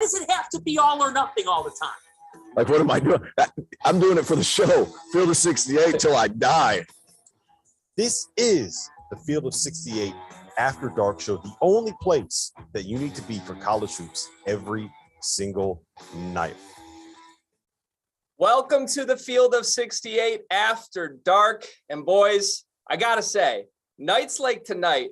does it have to be all or nothing all the time? Like, what am I doing? I'm doing it for the show. Field of 68 till I die. This is the Field of 68 After Dark Show, the only place that you need to be for college hoops every single night. Welcome to the Field of 68 After Dark. And boys, I gotta say, nights like tonight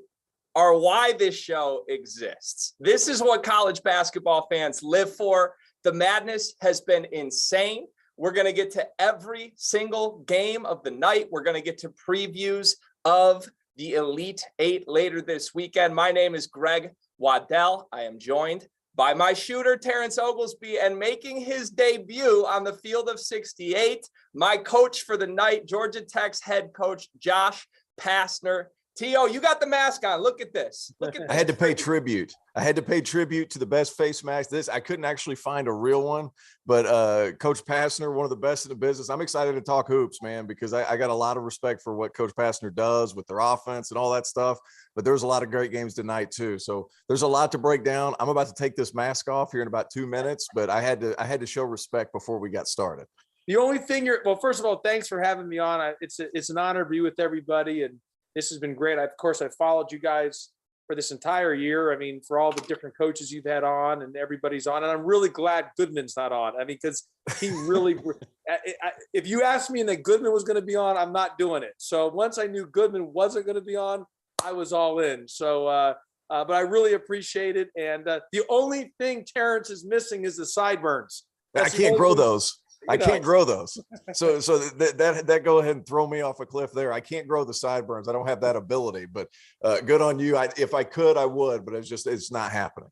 are why this show exists. This is what college basketball fans live for. The madness has been insane. We're going to get to every single game of the night. We're going to get to previews of the Elite Eight later this weekend. My name is Greg Waddell. I am joined by my shooter, Terrence Oglesby, and making his debut on the Field of 68, my coach for the night, Georgia Tech's head coach, Josh Pastner. T.O., you got the mask on. Look at this. Look at this. I had to pay tribute. I had to pay tribute to the best face mask. I couldn't actually find a real one, but Coach Pastner, one of the best in the business. I'm excited to talk hoops, man, because I got a lot of respect for what Coach Pastner does with their offense and all that stuff. But there's a lot of great games tonight too. So there's a lot to break down. I'm about to take this mask off here in about 2 minutes, but I had to show respect before we got started. The only thing well, first of all, thanks for having me on. It's an honor to be with everybody, and this has been great. Of course, I followed you guys for this entire year. I mean, for all the different coaches you've had on and everybody's on. And I'm really glad Goodman's not on. I mean, because he really – if you asked me that Goodman was going to be on, I'm not doing it. So once I knew Goodman wasn't going to be on, I was all in. So but I really appreciate it. And the only thing Terrence is missing is the sideburns. I can't grow those. I can't grow those. So that go ahead and throw me off a cliff there. I can't grow the sideburns. I don't have that ability, but good on you. If I could, I would, but it's not happening.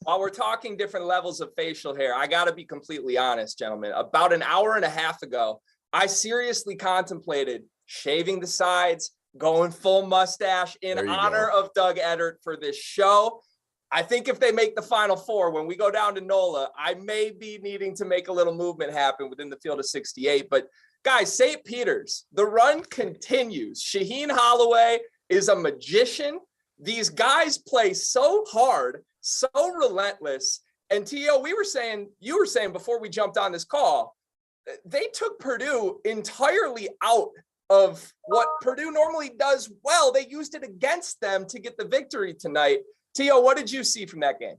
While we're talking different levels of facial hair, I got to be completely honest, gentlemen. About an hour and a half ago, I seriously contemplated shaving the sides, going full mustache in honor of Doug Edert for this show. I think if they make the Final Four, when we go down to NOLA, I may be needing to make a little movement happen within the Field of 68. But guys, St. Peter's, the run continues. Shaheen Holloway is a magician. These guys play so hard, so relentless. And T.O., you were saying before we jumped on this call, they took Purdue entirely out of what Purdue normally does well. They used it against them to get the victory tonight. T.O., what did you see from that game?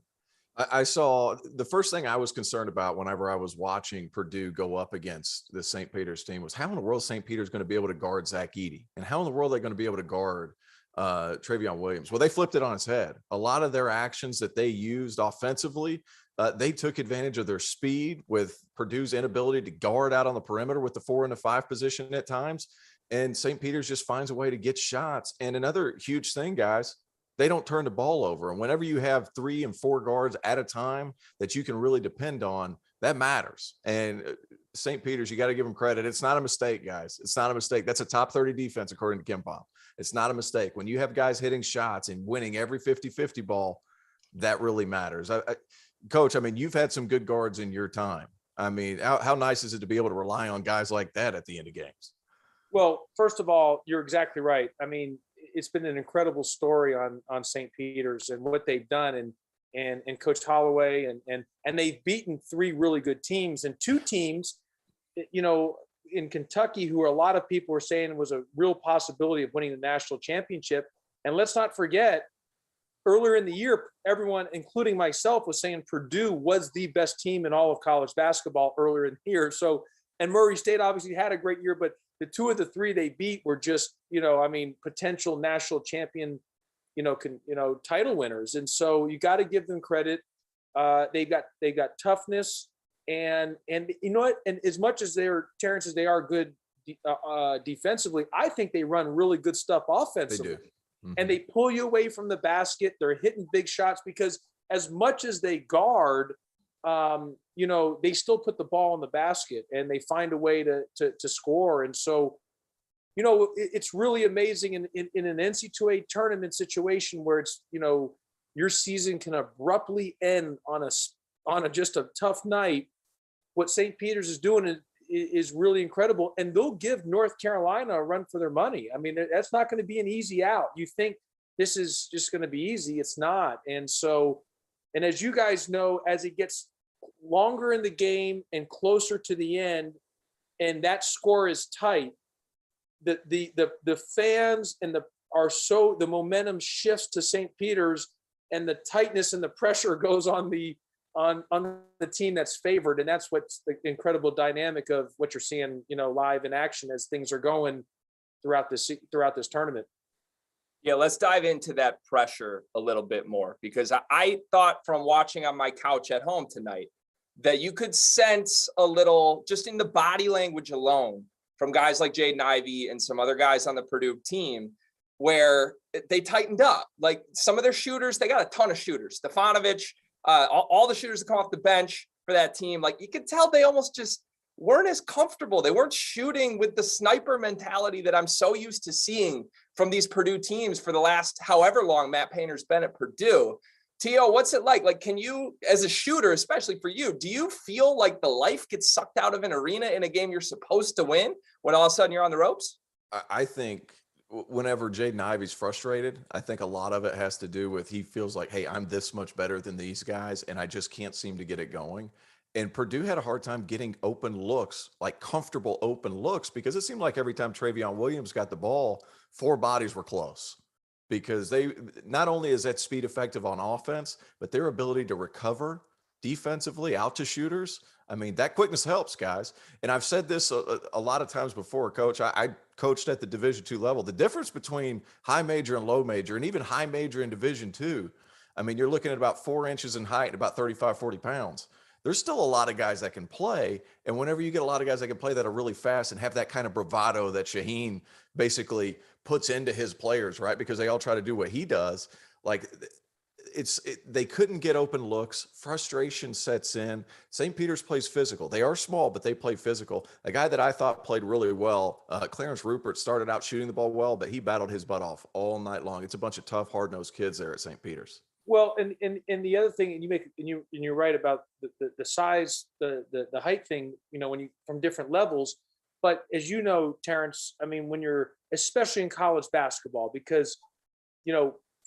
I saw the first thing I was concerned about whenever I was watching Purdue go up against the St. Peter's team was how in the world St. Peter's going to be able to guard Zach Edey, and how in the world are they going to be able to guard Travion Williams? Well, they flipped it on its head. A lot of their actions that they used offensively, they took advantage of their speed with Purdue's inability to guard out on the perimeter with the 4 and the 5 position at times. And St. Peter's just finds a way to get shots. And another huge thing, guys, they don't turn the ball over. And whenever you have 3 and 4 guards at a time that you can really depend on, that matters. And St. Peter's, you got to give them credit. It's not a mistake, guys. It's not a mistake. That's a top 30 defense, according to KenPom. It's not a mistake. When you have guys hitting shots and winning every 50-50 ball, that really matters. Coach, I mean, you've had some good guards in your time. I mean, how nice is it to be able to rely on guys like that at the end of games? Well, first of all, you're exactly right. I mean, it's been an incredible story on St. Peter's and what they've done and Coach Holloway and they've beaten 3 really good teams and 2 teams, you know, in Kentucky, who a lot of people were saying was a real possibility of winning the national championship. And let's not forget, earlier in the year, everyone, including myself, was saying Purdue was the best team in all of college basketball earlier in the year. So, and Murray State obviously had a great year, but the 2 of the 3 they beat were just, you know, I mean, potential national champion, title winners. And so you got to give them credit. They've got toughness and you know what? And as much as Terrence, as they are good defensively, I think they run really good stuff offensively. They do. Mm-hmm. And they pull you away from the basket. They're hitting big shots because as much as they guard, they still put the ball in the basket and they find a way to score. And so, you know, it's really amazing in an NCAA tournament situation where it's, you know, your season can abruptly end on just a tough night. What St. Peter's is doing is really incredible. And they'll give North Carolina a run for their money. I mean, that's not going to be an easy out. You think this is just going to be easy. It's not. And so, And as you guys know, as it gets longer in the game and closer to the end, and that score is tight, the fans and the momentum shifts to St. Peter's, and the tightness and the pressure goes on the team that's favored. And that's what's the incredible dynamic of what you're seeing, live in action as things are going throughout this tournament. Yeah, let's dive into that pressure a little bit more, because I thought from watching on my couch at home tonight that you could sense a little, just in the body language alone, from guys like Jaden Ivey and some other guys on the Purdue team, where they tightened up. Like some of their shooters, they got a ton of shooters. Stefanovic, all the shooters that come off the bench for that team, like you could tell they almost just weren't as comfortable. They weren't shooting with the sniper mentality that I'm so used to seeing from these Purdue teams for the last however long Matt Painter's been at Purdue. T.O., what's it like? Like, can you, as a shooter, especially for you, do you feel like the life gets sucked out of an arena in a game you're supposed to win when all of a sudden you're on the ropes? I think whenever Jaden Ivey's frustrated, I think a lot of it has to do with he feels like, hey, I'm this much better than these guys, and I just can't seem to get it going. And Purdue had a hard time getting open looks, like comfortable open looks, because it seemed like every time Travion Williams got the ball, four bodies were close. Because they, not only is that speed effective on offense, but their ability to recover defensively out to shooters. I mean, that quickness helps, guys. And I've said this a lot of times before, Coach. I coached at the Division II level. The difference between high major and low major, and even high major and Division II, I mean, you're looking at about 4 inches in height and about 35, 40 pounds. There's still a lot of guys that can play. And whenever you get a lot of guys that can play that are really fast and have that kind of bravado that Shaheen basically puts into his players, right? Because they all try to do what he does. Like they couldn't get open looks. Frustration sets in. St. Peter's plays physical. They are small, but they play physical. A guy that I thought played really well, Clarence Rupert, started out shooting the ball well, but he battled his butt off all night long. It's a bunch of tough, hard-nosed kids there at St. Peter's. Well, and the other thing, and you're right about the size, the height thing, when you from different levels. But as you know, Terrence, I mean, when you're especially in college basketball, because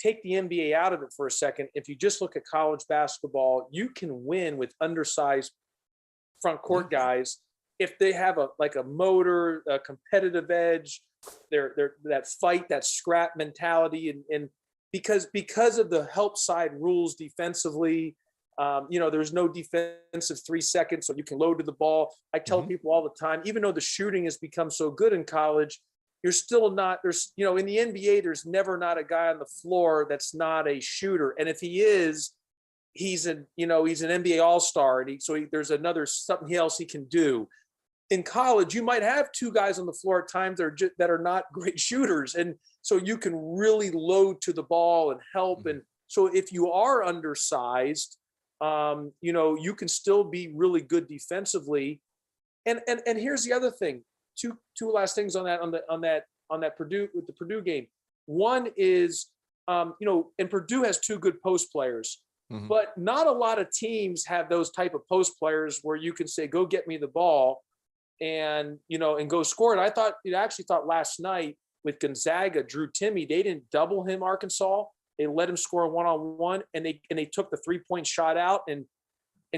take the NBA out of it for a second. If you just look at college basketball, you can win with undersized front court guys if they have a motor, a competitive edge, they're that fight, that scrap mentality, and because of the help side rules defensively, there's no defensive 3 seconds, so you can load to the ball. I tell people all the time, even though the shooting has become so good in college, you're still not, in the NBA, there's never not a guy on the floor that's not a shooter. And if he is, he's an NBA all-star. And there's something else he can do. In college, you might have two guys on the floor at times that are not great shooters. And so you can really load to the ball and help. And so if you are undersized, you can still be really good defensively. And here's the other thing. Two last things on that Purdue, with the Purdue game. One is, and Purdue has two good post players, but not a lot of teams have those type of post players where you can say, go get me the ball and go score it. I actually thought last night with Gonzaga, Drew Timme, they didn't double him, Arkansas. They let him score one-on-one, and they took the 3-point shot out, and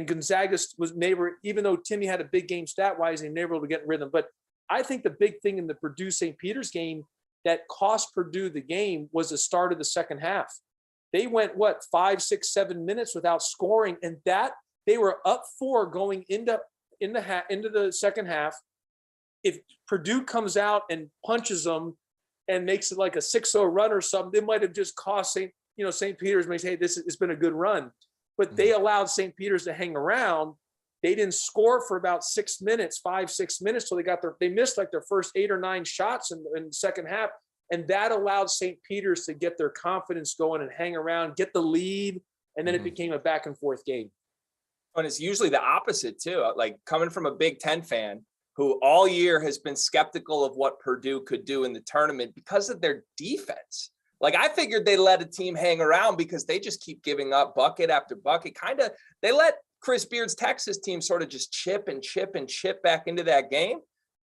Gonzaga was never, even though Timme had a big game stat-wise, they never able to get in rhythm. But I think the big thing in the Purdue-St. Peter's game that cost Purdue the game was the start of the second half. They went, 5, 6, 7 minutes without scoring, and that they were up 4 going into the second half. If Purdue comes out and punches them and makes it like a 6-0 run or something, they might have just cost St. Peter's, may say, hey, it's been a good run. But they allowed St. Peter's to hang around. They didn't score for about 6 minutes, 5, 6 minutes. So they missed like their first 8 or 9 shots in the second half. And that allowed St. Peter's to get their confidence going and hang around, get the lead. And then it became a back and forth game. And it's usually the opposite too. Like coming from a Big Ten fan who all year has been skeptical of what Purdue could do in the tournament because of their defense. Like I figured they let a team hang around because they just keep giving up bucket after bucket. They let Chris Beard's Texas team sort of just chip and chip and chip back into that game.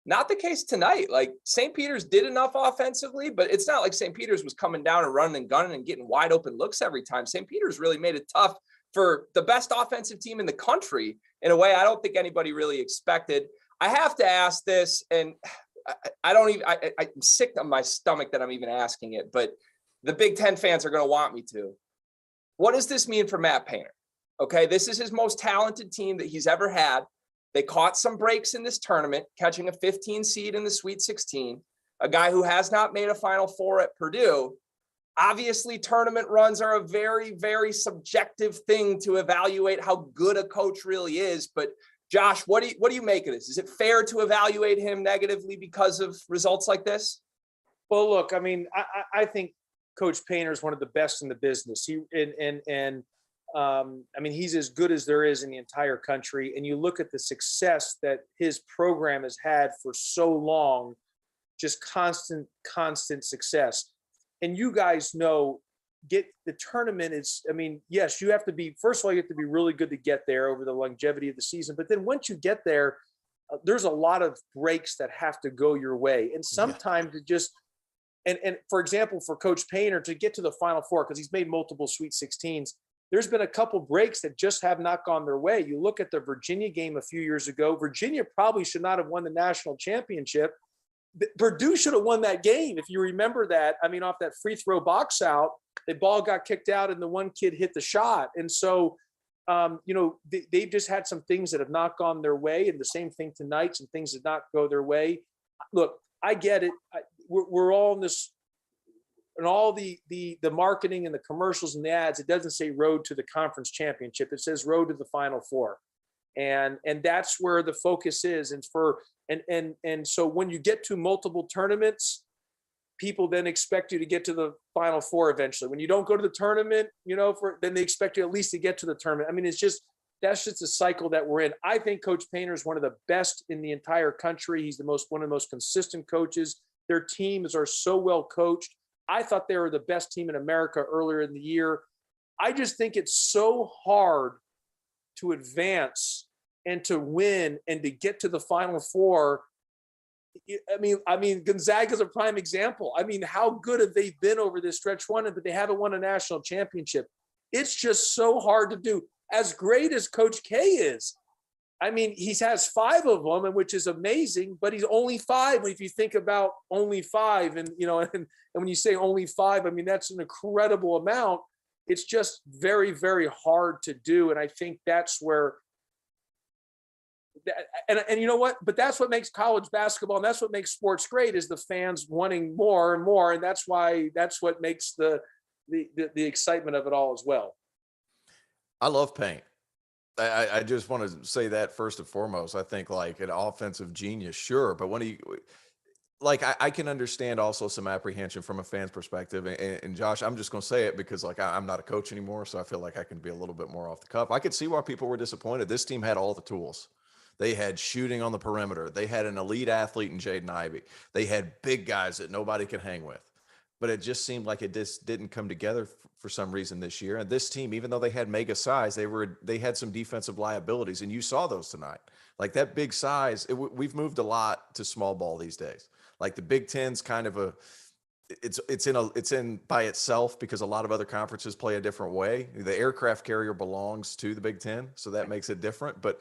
Not the case tonight. Like St. Peter's did enough offensively, but it's not like St. Peter's was coming down and running and gunning and getting wide open looks every time. St. Peter's really made it tough for the best offensive team in the country in a way I don't think anybody really expected. I have to ask this, and I'm sick to my stomach that I'm even asking it, but the Big Ten fans are going to want me to. What does this mean for Matt Painter? Okay, this is his most talented team that he's ever had. They caught some breaks in this tournament, catching a 15 seed in the Sweet 16, a guy who has not made a Final Four at Purdue. Obviously, tournament runs are a very, very subjective thing to evaluate how good a coach really is. But Josh, what do you make of this? Is it fair to evaluate him negatively because of results like this? Well, look, I mean, I think Coach Painter is one of the best in the business. I mean, he's as good as there is in the entire country. And you look at the success that his program has had for so long, just constant success. And you guys know, get the tournament is, I mean, yes, you have to be, first of all, you have to be really good to get there over the longevity of the season. But then once you get there, there's a lot of breaks that have to go your way. And sometimes it just, and for example, for Coach Painter to get to the Final Four, because he's made multiple Sweet 16s, there's been a couple breaks that just have not gone their way. You look at the Virginia game a few years ago, Virginia probably should not have won the national championship. Purdue should have won that game. If you remember that, I mean, off that free throw box out, the ball got kicked out and the one kid hit the shot. And so, they've just had some things that have not gone their way, and the same thing tonight, some things did not go their way. Look, I get it. We're all in this, and all the marketing and the commercials and the ads, it doesn't say road to the conference championship. It says road to the Final Four. And that's where the focus is. And so when you get to multiple tournaments, people then expect you to get to the Final Four eventually. When you don't go to the tournament, then they expect you at least to get to the tournament. I mean, that's just a cycle that we're in. I think Coach Painter is one of the best in the entire country. He's one of the most consistent coaches. Their teams are so well coached. I thought they were the best team in America earlier in the year. I just think it's so hard to advance and to win and to get to the Final Four. I mean, Gonzaga is a prime example. I mean, how good have they been over this stretch run, but they haven't won a national championship. It's just so hard to do. As great as Coach K is, I mean, he has 5 of them, and which is amazing, but he's only 5. If you think about only 5, and when you say only 5, I mean, that's an incredible amount. It's just very, very hard to do. And I think that's where, and you know what, but that's what makes college basketball, and that's what makes sports great, is the fans wanting more and more. And that's what makes the excitement of it all as well. I love Paint. I just want to say that first and foremost. I think like an offensive genius, sure, but when I can understand also some apprehension from a fan's perspective. And Josh, I'm just going to say it because I'm not a coach anymore, so I feel like I can be a little bit more off the cuff. I could see why people were disappointed. This team had all the tools. They had shooting on the perimeter. They had an elite athlete in Jaden Ivey. They had big guys that nobody could hang with. But it just seemed like it just didn't come together for some reason this year. And this team, even though they had mega size, they had some defensive liabilities, and you saw those tonight. Like that big size, we've moved a lot to small ball these days. Like the Big Ten's kind of it's in by itself because a lot of other conferences play a different way. The aircraft carrier belongs to the Big Ten, so that makes it different. But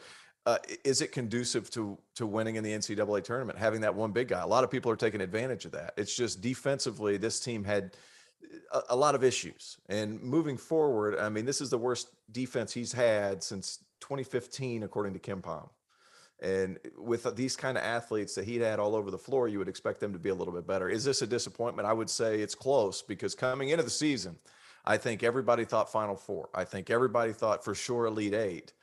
is it conducive to winning in the NCAA tournament, having that one big guy? A lot of people are taking advantage of that. It's just defensively, this team had a lot of issues. And moving forward, I mean, this is the worst defense he's had since 2015, according to Kim Pom. And with these kind of athletes that he'd had all over the floor, you would expect them to be a little bit better. Is this a disappointment? I would say it's close, because coming into the season, I think everybody thought Final Four. I think everybody thought for sure Elite Eight.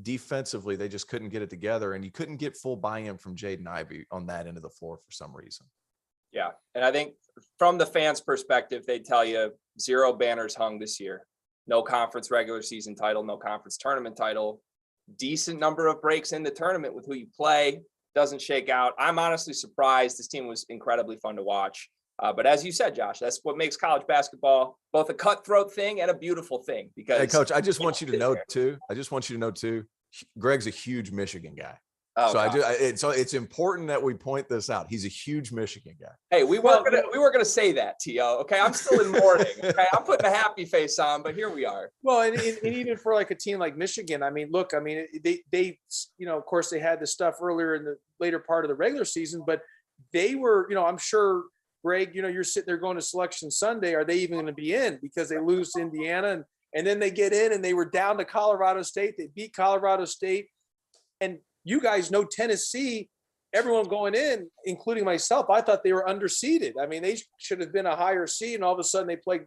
Defensively, they just couldn't get it together, and you couldn't get full buy-in from Jaden Ivey on that end of the floor for some reason. Yeah. And I think from the fans' perspective, they tell you 0 banners hung this year. No conference regular season title, no conference tournament title. Decent number of breaks in the tournament with who you play. Doesn't shake out. I'm honestly surprised. This team was incredibly fun to watch. But as you said, Josh, that's what makes college basketball both a cutthroat thing and a beautiful thing. Because hey, Coach, I just want you to know too. Greg's a huge Michigan guy. Oh, So God. so it's important that we point this out. He's a huge Michigan guy. Hey, we weren't gonna say that, T.O. Okay, I'm still in mourning. Okay, I'm putting a happy face on, but here we are. Well, and even for like a team like Michigan, I mean, look, I mean, they of course they had this stuff earlier in the later part of the regular season, but they were, I'm sure, Greg, you're sitting there going to Selection Sunday. Are they even going to be in because they lose to Indiana and then they get in and they were down to Colorado State. They beat Colorado State, and you guys know Tennessee. Everyone going in, including myself, I thought they were underseeded. I mean, they should have been a higher seed, and all of a sudden they played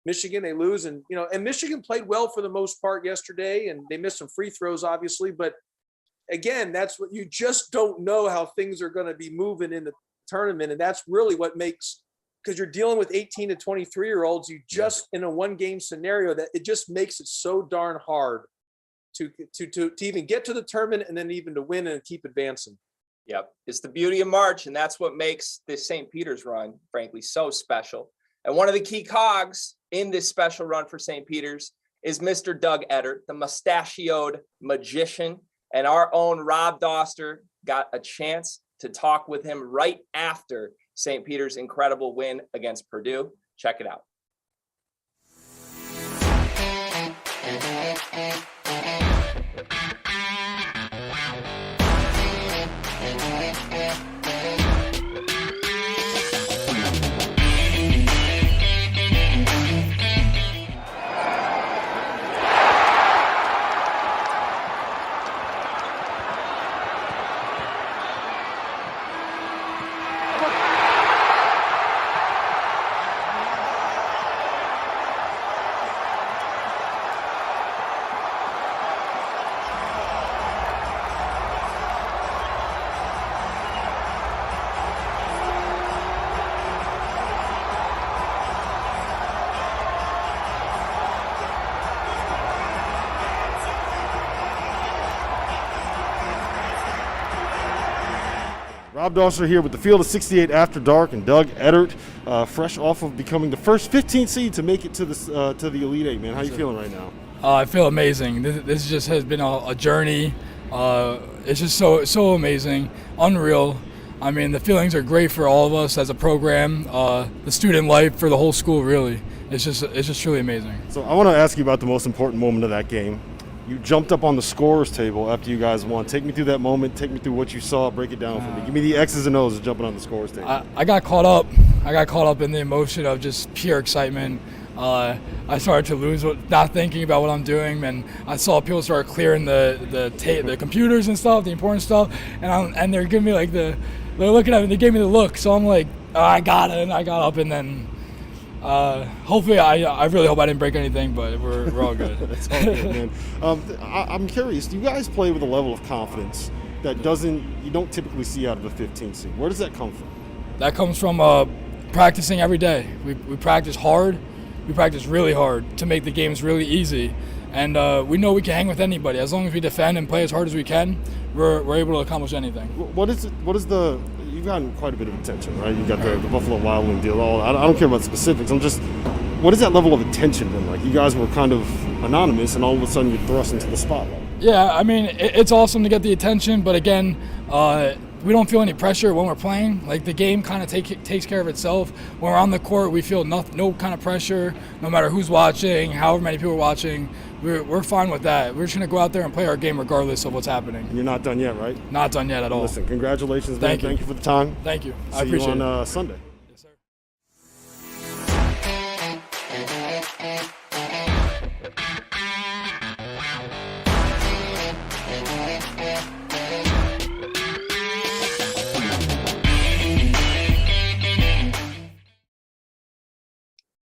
Michigan, they lose, and and Michigan played well for the most part yesterday, and they missed some free throws, obviously. But again, that's what you just don't know how things are going to be moving in the tournament, and that's really what makes, because you're dealing with 18 to 23-year-olds. You just in a one-game scenario that it just makes it so darn hard to even get to the tournament and then even to win and keep advancing. Yep. It's the beauty of March, and that's what makes this St. Peter's run, frankly, so special. And one of the key cogs in this special run for St. Peter's is Mr. Doug Edert, the mustachioed magician. And our own Rob Doster got a chance to talk with him right after St. Peter's incredible win against Purdue. Check it out. Rob Doster here with the Field of 68 After Dark, and Doug Edert, fresh off of becoming the first 15 seed to make it to the Elite Eight. Man, how you feeling right now? I feel amazing. This just has been a journey. It's just so amazing, unreal. I mean, the feelings are great for all of us as a program, the student life for the whole school. Really, it's just truly amazing. So I want to ask you about the most important moment of that game. You jumped up on the scorer's table after you guys won. Take me through that moment. Take me through what you saw. Break it down for me. Give me the X's and O's of jumping on the scorer's table. I got caught up. I got caught up in the emotion of just pure excitement. I started to lose, not thinking about what I'm doing, and I saw people start clearing the computers and stuff, the important stuff, and they're giving me like they're looking at me. They gave me the look, so I'm like, oh, I got it, and I got up, and then. Hopefully, I really hope I didn't break anything, but we're all good. That's all good, man. I'm curious. Do you guys play with a level of confidence that you don't typically see out of a 15 seed? Where does that come from? That comes from practicing every day. We practice hard. We practice really hard to make the games really easy, and we know we can hang with anybody as long as we defend and play as hard as we can. We're able to accomplish anything. You've gotten quite a bit of attention, right? You got the Buffalo Wild Wing deal. I don't care about specifics. What is that level of attention been like? You guys were kind of anonymous, and all of a sudden you're thrust into the spotlight. Yeah, I mean, it's awesome to get the attention, but again, we don't feel any pressure when we're playing. Like, the game kind of takes care of itself. When we're on the court, we feel no kind of pressure, no matter who's watching, however many people are watching. We're fine with that. We're just going to go out there and play our game regardless of what's happening. And you're not done yet, right? Not done yet at all. Listen, congratulations, man. Thank you for the time. Thank you. I appreciate it. See you on Sunday. Yes, sir.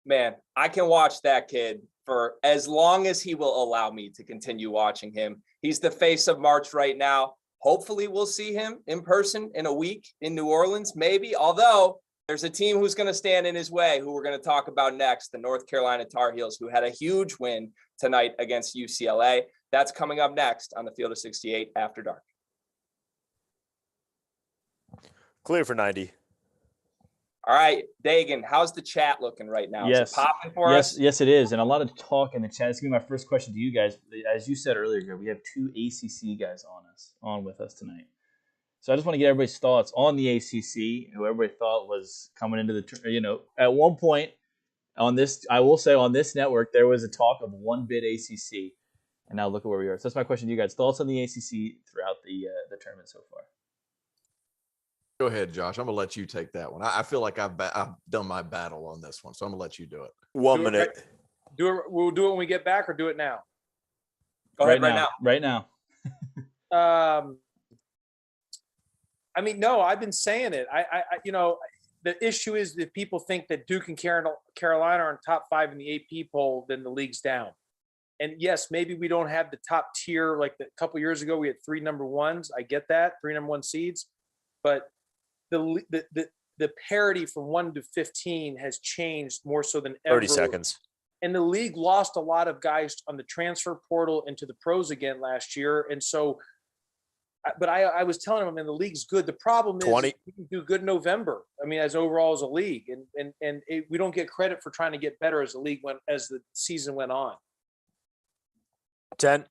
Man, I can watch that kid for as long as he will allow me to continue watching him. He's the face of March right now. Hopefully we'll see him in person in a week in New Orleans, maybe. Although there's a team who's going to stand in his way, who we're going to talk about next, the North Carolina Tar Heels, who had a huge win tonight against UCLA. That's coming up next on the Field of 68 After Dark. Clear for 90. All right, Dagan, how's the chat looking right now? Yes. Is it popping for us? Yes, it is. And a lot of talk in the chat. It's going to be my first question to you guys. As you said earlier, Greg, we have 2 ACC guys on with us tonight. So I just want to get everybody's thoughts on the ACC, who everybody thought was coming into the, at one point on this, I will say on this network, there was a talk of 1-bid ACC. And now look at where we are. So that's my question to you guys. Thoughts on the ACC throughout the tournament so far? Go ahead, Josh. I'm gonna let you take that one. I feel like I've done my battle on this one, so I'm gonna let you do it. 1 minute. We'll do it when we get back, or do it now. Go ahead right now. Right now. I mean, no, I've been saying it. The issue is that people think that Duke and Carolina are in top 5 in the AP poll, then the league's down. And yes, maybe we don't have the top tier like a couple years ago. We had 3 number 1s. I get that, 3 number 1 seeds, but the parity from 1 to 15 has changed more so than ever. 30 seconds. And the league lost a lot of guys on the transfer portal into the pros again last year. And so, but I was telling them, the league's good. The problem is 20. we can do good in November. I mean, as overall as a league, and we don't get credit for trying to get better as the league as the season went on. 10.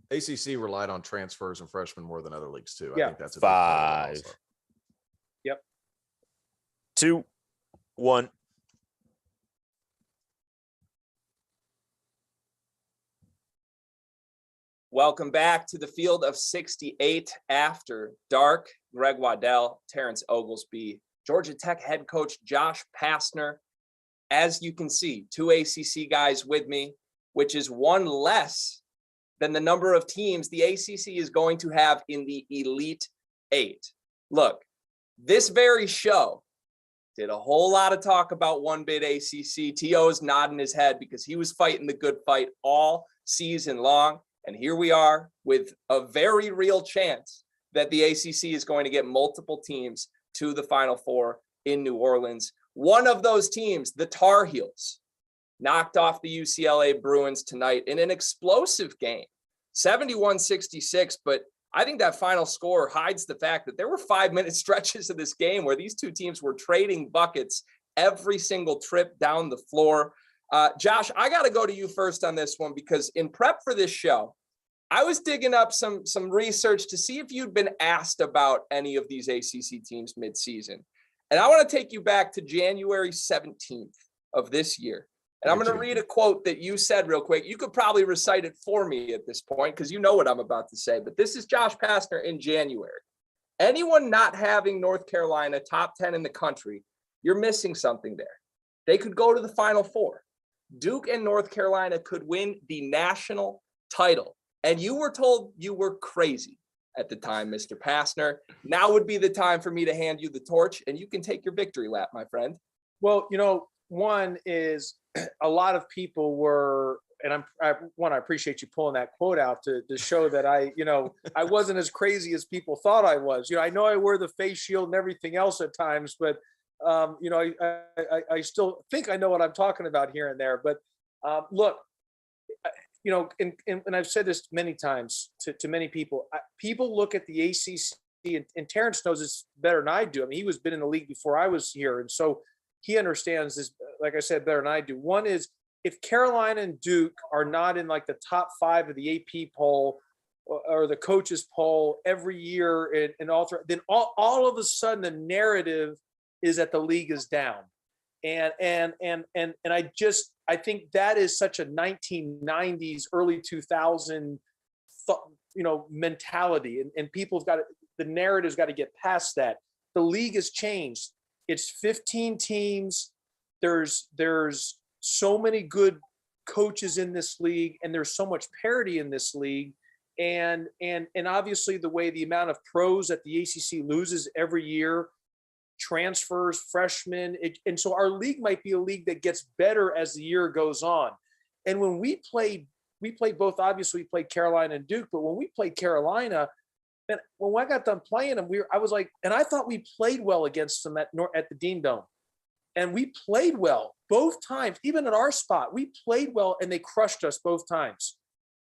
ACC relied on transfers and freshmen more than other leagues too. I Yeah. think that's a big part of it 5. also. Yep. 2, 1. Welcome back to the Field of 68 after dark. Greg Waddell, Terrence Oglesby, Georgia Tech head coach Josh Pastner. As you can see, 2 ACC guys with me, which is 1 less than the number of teams the ACC is going to have in the Elite 8. Look, this very show did a whole lot of talk about 1-bid ACC. T.O. is nodding his head because he was fighting the good fight all season long. And here we are with a very real chance that the ACC is going to get multiple teams to the Final Four in New Orleans. One of those teams, the Tar Heels, knocked off the UCLA Bruins tonight in an explosive game, 71-66. But I think that final score hides the fact that there were 5-minute stretches of this game where these two teams were trading buckets every single trip down the floor. Josh, I got to go to you first on this one because in prep for this show, I was digging up some research to see if you'd been asked about any of these ACC teams midseason. And I want to take you back to January 17th of this year. And I'm going to read a quote that you said real quick. You could probably recite it for me at this point because you know what I'm about to say. But this is Josh Pastner in January. Anyone not having North Carolina top 10 in the country, you're missing something there. They could go to the Final Four. Duke and North Carolina could win the national title. And you were told you were crazy at the time, Mr. Pastner. Now would be the time for me to hand you the torch, and you can take your victory lap, my friend. Well, one is a lot of people were, and I appreciate you pulling that quote out to show that I wasn't as crazy as people thought I was. I know I wear the face shield and everything else at times, but I still think I know what I'm talking about here and there. But look, and I've said this many times to many people. People look at the ACC, and Terrence knows this better than I do. I mean, he was been in the league before I was here, and so he understands this, like I said, better than I do. One is if Carolina and Duke are not in like the top 5 of the AP poll or the coaches poll every year, and then all of a sudden the narrative is that the league is down, and I think that is such a 1990s, early 2000 mentality, and people's got to, the narrative's got to get past that. The league has changed. It's 15 teams. There's so many good coaches in this league, and there's so much parity in this league, and obviously the way the amount of pros that the ACC loses every year, transfers, freshmen, and so our league might be a league that gets better as the year goes on. And when we played both. Obviously, we played Carolina and Duke, but when we played Carolina, and when I got done playing them, I was like, and I thought we played well against them at the Dean Dome, and we played well both times. Even at our spot, we played well, and they crushed us both times.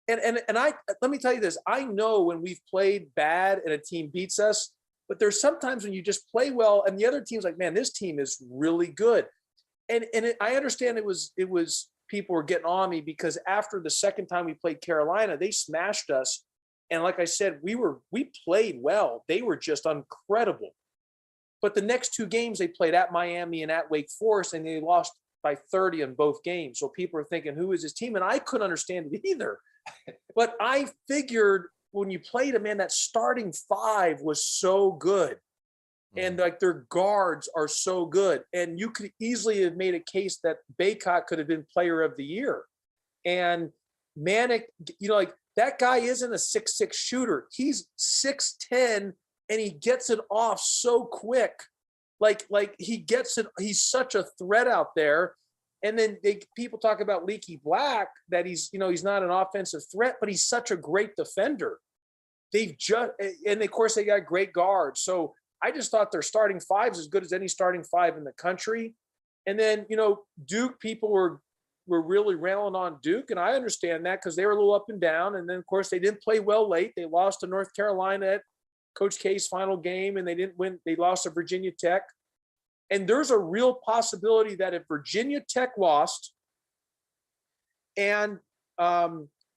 And I let me tell you this: I know when we've played bad and a team beats us, But there's sometimes when you just play well and the other team's like, man, this team is really good. I understand it was people were getting on me because after the second time we played Carolina, they smashed us. And like I said, we played well. They were just incredible. But the next two games they played at Miami and at Wake Forest, and they lost by 30 in both games. So people are thinking, who is this team? And I couldn't understand it either. But I figured when you played them, man, that starting five was so good. And like their guards are so good. And you could easily have made a case that Baycott could have been player of the year. And Manick, like that guy isn't a 6'6" shooter. He's 6'10", and he gets it off so quick. Like he gets it. He's such a threat out there. And then people talk about Leaky Black, that he's not an offensive threat, but he's such a great defender. And of course they got great guards. So I just thought their starting five's as good as any starting five in the country. And then, Duke, people were really railing on Duke. And I understand that because they were a little up and down. And then, of course, they didn't play well late. They lost to North Carolina at Coach K's final game, and they didn't win. They lost to Virginia Tech. And there's a real possibility that if Virginia Tech lost and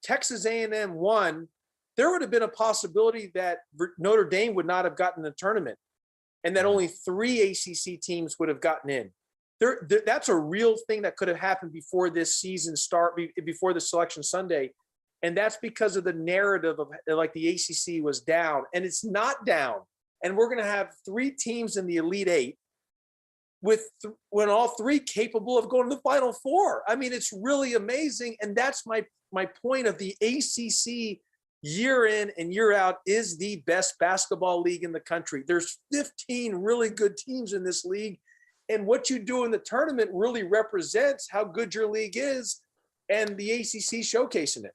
Texas A&M won, there would have been a possibility that Notre Dame would not have gotten the tournament, and that only 3 ACC teams would have gotten in. That's a real thing that could have happened before this season before the Selection Sunday. And that's because of the narrative of like the ACC was down, and it's not down. And we're going to have 3 teams in the Elite Eight when all 3 capable of going to the Final Four. I mean, it's really amazing. And that's my point of the ACC year in and year out is the best basketball league in the country. There's 15 really good teams in this league. And what you do in the tournament really represents how good your league is, and the ACC showcasing it.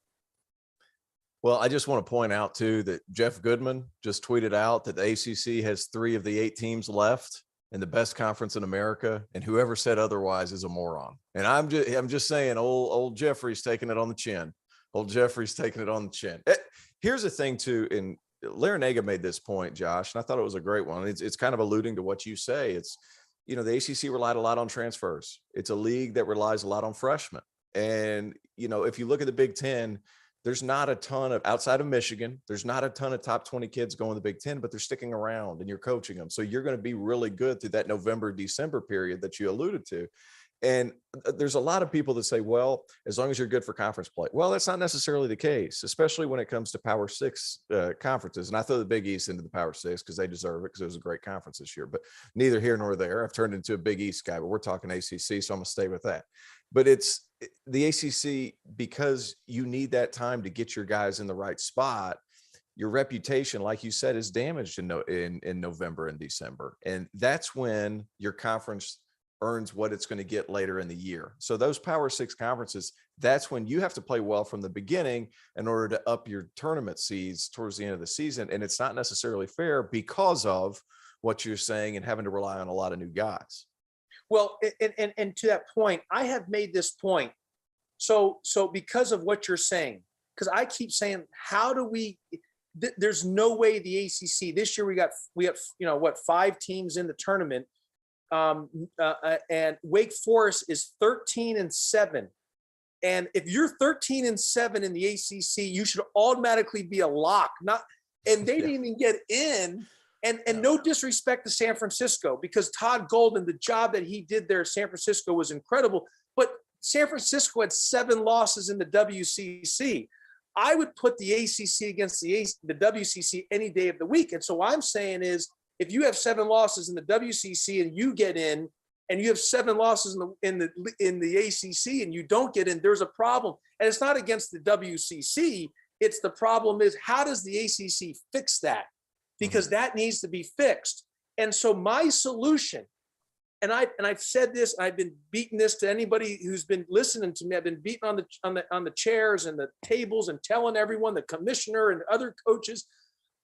Well, I just want to point out too that Jeff Goodman just tweeted out that the ACC has 3 of the 8 teams left in the best conference in America, and whoever said otherwise is a moron. And I'm just saying, old Jeffrey's taking it on the chin. Old Jeffrey's taking it on the chin. Here's the thing too, and Larinaga made this point, Josh, and I thought it was a great one. It's kind of alluding to what you say. It's, the ACC relied a lot on transfers. It's a league that relies a lot on freshmen. And, if you look at the Big Ten, there's not a ton of, outside of Michigan, there's not a ton of top 20 kids going to the Big Ten, but they're sticking around and you're coaching them. So you're going to be really good through that November, December period that you alluded to. And there's a lot of people that say, well, as long as you're good for conference play. Well, that's not necessarily the case, especially when it comes to Power 6 conferences. And I throw the Big East into the Power 6 because they deserve it, because it was a great conference this year. But neither here nor there. I've turned into a Big East guy, but we're talking ACC, so I'm going to stay with that. But it's the ACC, because you need that time to get your guys in the right spot. Your reputation, like you said, is damaged in November and December. And that's when your conference earns what it's going to get later in the year. So those Power 6 conferences, that's when you have to play well from the beginning in order to up your tournament seeds towards the end of the season. And it's not necessarily fair because of what you're saying and having to rely on a lot of new guys. Well, and to that point, I have made this point. So because of what you're saying, because I keep saying, how do we, there's no way the ACC this year, we have 5 teams in the tournament. And Wake Forest is 13-7. And if you're 13-7 in the ACC, you should automatically be a lock. And they didn't even get in. And no disrespect to San Francisco, because Todd Golden, the job that he did there at San Francisco was incredible. But San Francisco had 7 losses in the WCC. I would put the ACC against the WCC any day of the week. And so what I'm saying is, if you have 7 losses in the WCC and you get in, and you have 7 losses in the ACC and you don't get in, there's a problem. And it's not against the WCC. It's the problem is, how does the ACC fix that? Because that needs to be fixed. And so my solution, and I've said this, I've been beating this to anybody who's been listening to me. I've been beating on the chairs and the tables and telling everyone, the commissioner and other coaches,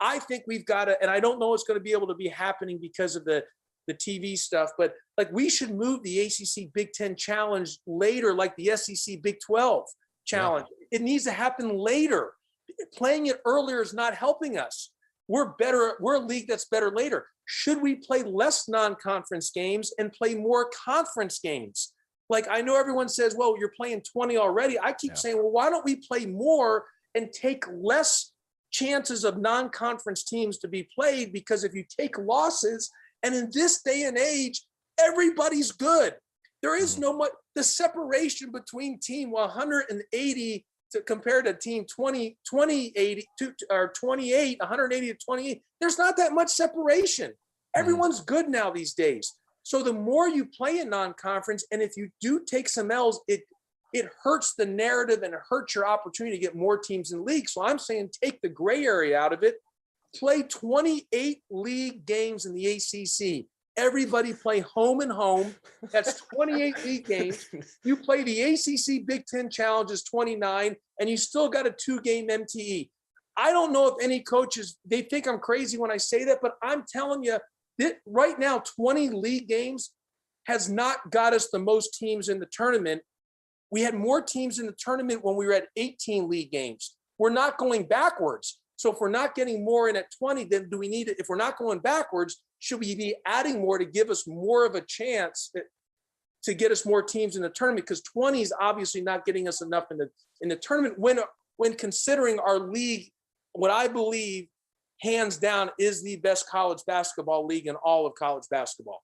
I think we've got to, and I don't know it's going to be able to be happening because of the TV stuff, but like we should move the ACC Big Ten Challenge later, like the SEC Big 12 Challenge. Yeah. It needs to happen later. Playing it earlier is not helping us. we're better. We're a league that's better later. Should we play less non-conference games and play more conference games? Like, I know everyone says, well, you're playing 20 already. I keep saying, well, why don't we play more and take less chances of non-conference teams to be played? Because if you take losses, and in this day and age, everybody's good. There is no much, the separation between team 180 to compared to team 20, 80 to, or 28, 180 to 28. There's not that much separation. Everyone's good now these days. So the more you play in non-conference, and if you do take some L's, it hurts the narrative and it hurts your opportunity to get more teams in league. So I'm saying take the gray area out of it. Play 28 league games in the ACC. Everybody play home and home. That's 28 league games. You play the ACC Big Ten Challenge is 29, and you still got a 2-game MTE. I don't know if any coaches, they think I'm crazy when I say that, but I'm telling you that right now, 20 league games has not got us the most teams in the tournament. We had more teams in the tournament when we were at 18 league games. We're not going backwards. So if we're not getting more in at 20, then do we need it? If we're not going backwards, should we be adding more to give us more of a chance to get us more teams in the tournament? Because 20 is obviously not getting us enough in the tournament when considering our league, what I believe hands down is the best college basketball league in all of college basketball.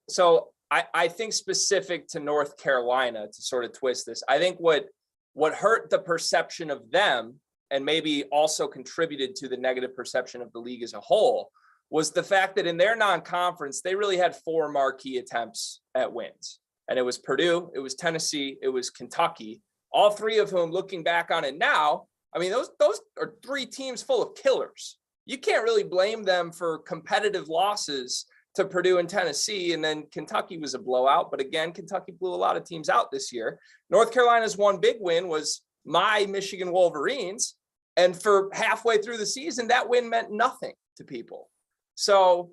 So I think specific to North Carolina, to sort of twist this, I think what hurt the perception of them and maybe also contributed to the negative perception of the league as a whole was the fact that in their non-conference, they really had 4 marquee attempts at wins. And it was Purdue, it was Tennessee, it was Kentucky, all 3 of whom, looking back on it now, I mean, those are 3 teams full of killers. You can't really blame them for competitive losses to Purdue and Tennessee. And then Kentucky was a blowout. But again, Kentucky blew a lot of teams out this year. North Carolina's one big win was my Michigan Wolverines. And for halfway through the season, that win meant nothing to people. So,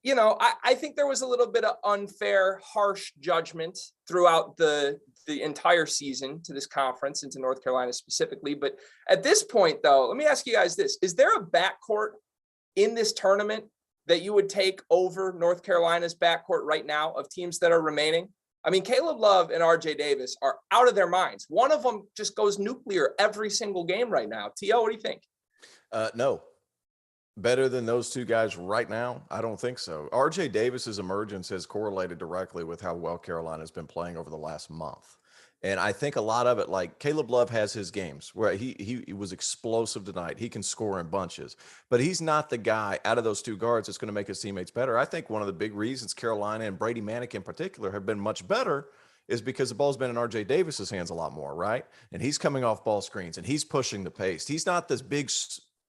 you know, I think there was a little bit of unfair, harsh judgment throughout the entire season to this conference and to North Carolina specifically. But at this point, though, let me ask you guys this. Is there a backcourt in this tournament that you would take over North Carolina's backcourt right now of teams that are remaining? I mean, Caleb Love and RJ Davis are out of their minds. One of them just goes nuclear every single game right now. T.O., what do you think? No. Better than those 2 guys right now? I don't think so. RJ Davis's emergence has correlated directly with how well Carolina's been playing over the last month. And I think a lot of it, like Caleb Love has his games where he was explosive tonight. He can score in bunches, but he's not the guy out of those 2 guards that's going to make his teammates better. I think one of the big reasons Carolina and Brady Manick in particular have been much better is because the ball's been in RJ Davis's hands a lot more, right? And he's coming off ball screens and he's pushing the pace. He's not this big,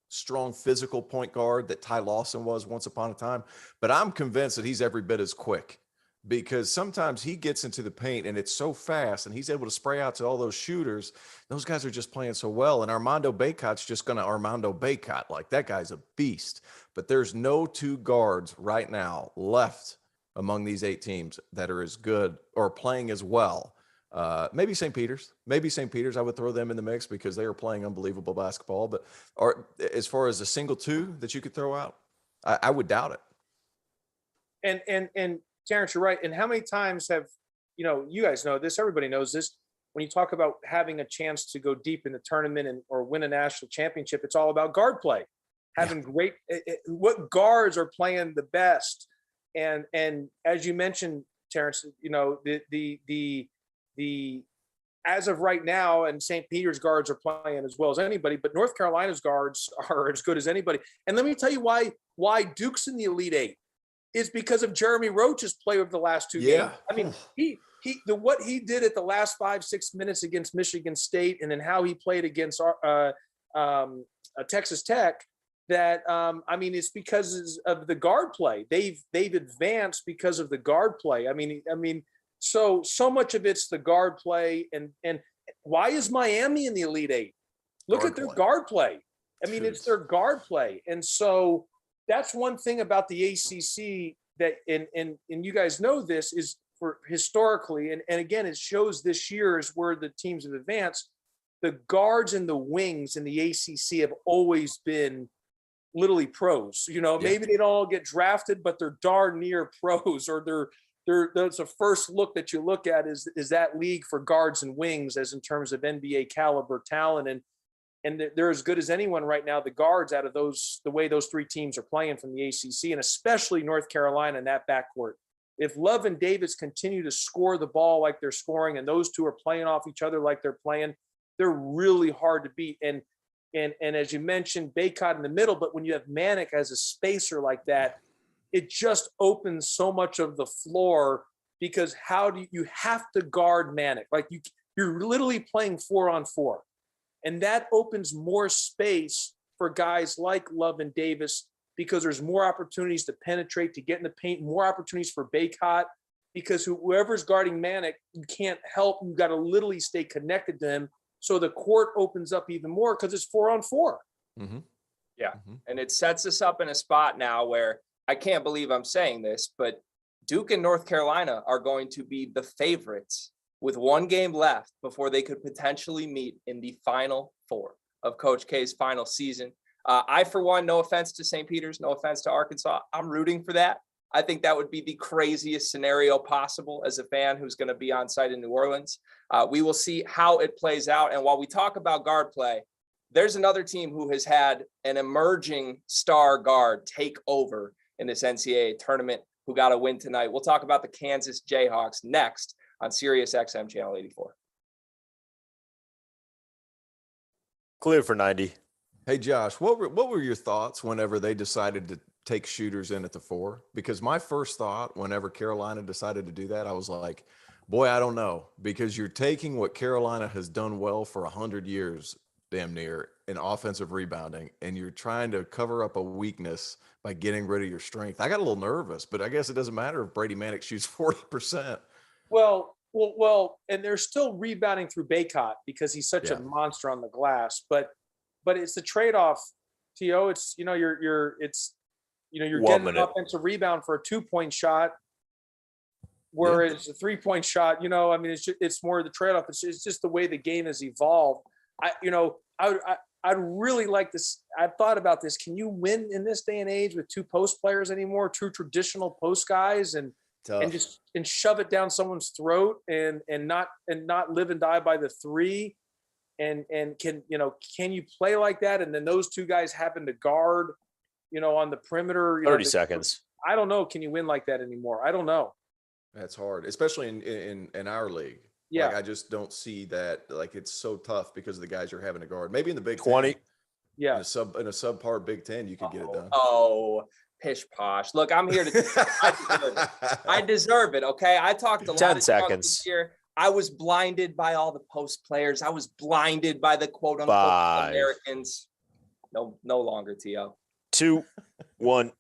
strong physical point guard that Ty Lawson was once upon a time, but I'm convinced that he's every bit as quick, because sometimes he gets into the paint and it's so fast and he's able to spray out to all those shooters. Those guys are just playing so well. And Armando Bacot's just going to Armando Bacot. Like, that guy's a beast. But there's no 2 guards right now left among these 8 teams that are as good or playing as well. Maybe St. Peter's. I would throw them in the mix because they are playing unbelievable basketball. But as far as a single 2 that you could throw out, I would doubt it. And Terrence, you're right. And how many times have, you guys know this, everybody knows this, when you talk about having a chance to go deep in the tournament or win a national championship, it's all about guard play, having great, what guards are playing the best. And as you mentioned, Terrence, the as of right now, and St. Peter's guards are playing as well as anybody, but North Carolina's guards are as good as anybody. And let me tell you why Duke's in the Elite 8. Is because of Jeremy Roach's play over the last 2 games. I mean, what he did at the last 5-6 minutes against Michigan State, and then how he played against Texas Tech. That it's because of the guard play. They've advanced because of the guard play. I mean, so much of it's the guard play. And why is Miami in the Elite 8? Look at their guard play. I mean, it's their guard play, and so. That's one thing about the ACC that, and you guys know this, is for historically, and again, it shows this year is where the teams have advanced. The guards and the wings in the ACC have always been literally pros. You know, maybe they don't all get drafted, but they're darn near pros, or that's a first look that you look at is that league for guards and wings as in terms of NBA caliber talent. And they're as good as anyone right now, the guards out of the way those three teams are playing from the ACC, and especially North Carolina in that backcourt. If Love and Davis continue to score the ball like they're scoring, and those two are playing off each other like they're playing, they're really hard to beat. And as you mentioned, Bacot in the middle, but when you have Manick as a spacer like that, it just opens so much of the floor, because you have to guard Manick. Like you're literally playing 4-on-4. And that opens more space for guys like Love and Davis, because there's more opportunities to penetrate, to get in the paint, more opportunities for Bacot, because whoever's guarding Manick, you can't help. You've got to literally stay connected to him. So the court opens up even more because it's 4-on-4. Mm-hmm. Yeah. Mm-hmm. And it sets us up in a spot now where I can't believe I'm saying this, but Duke and North Carolina are going to be the favorites with one game left before they could potentially meet in the Final Four of Coach K's final season. I, for one, no offense to St. Peter's, no offense to Arkansas, I'm rooting for that. I think that would be the craziest scenario possible as a fan who's going to be on site in New Orleans. We will see how it plays out. And while we talk about guard play, there's another team who has had an emerging star guard take over in this NCAA tournament who got a win tonight. We'll talk about the Kansas Jayhawks next on Sirius XM Channel 84. Clear for 90. Hey, Josh, what were your thoughts whenever they decided to take shooters in at the 4? Because my first thought whenever Carolina decided to do that, I was like, boy, I don't know, because you're taking what Carolina has done well for 100 years, damn near, in offensive rebounding, and you're trying to cover up a weakness by getting rid of your strength. I got a little nervous, but I guess it doesn't matter if Brady Manick shoots 40%. Well, and they're still rebounding through Bacot because he's such a monster on the glass. But it's the trade-off, T.O. It's you're getting an offensive rebound for a 2-point shot, whereas a 3-point shot, it's more the trade-off. It's just the way the game has evolved. I'd really like this. I've thought about this. Can you win in this day and age with 2 post players anymore? 2 traditional post guys and shove it down someone's throat and not live and die by the 3. And can you play like that? And then those 2 guys happen to guard, on the perimeter. 30 seconds. I don't know. Can you win like that anymore? I don't know. That's hard, especially in our league. Yeah. Like, I just don't see that. Like, it's so tough because of the guys you're having to guard. Maybe in the Big 20. 10, yeah. In a subpar Big 10, you could get it done. Oh, pish posh. Look, I'm here to I deserve it. Okay. I talked a lot 10 of seconds this year. I was blinded by all the post players. I was blinded by the quote unquote Americans. No longer, T.O. 2, 1.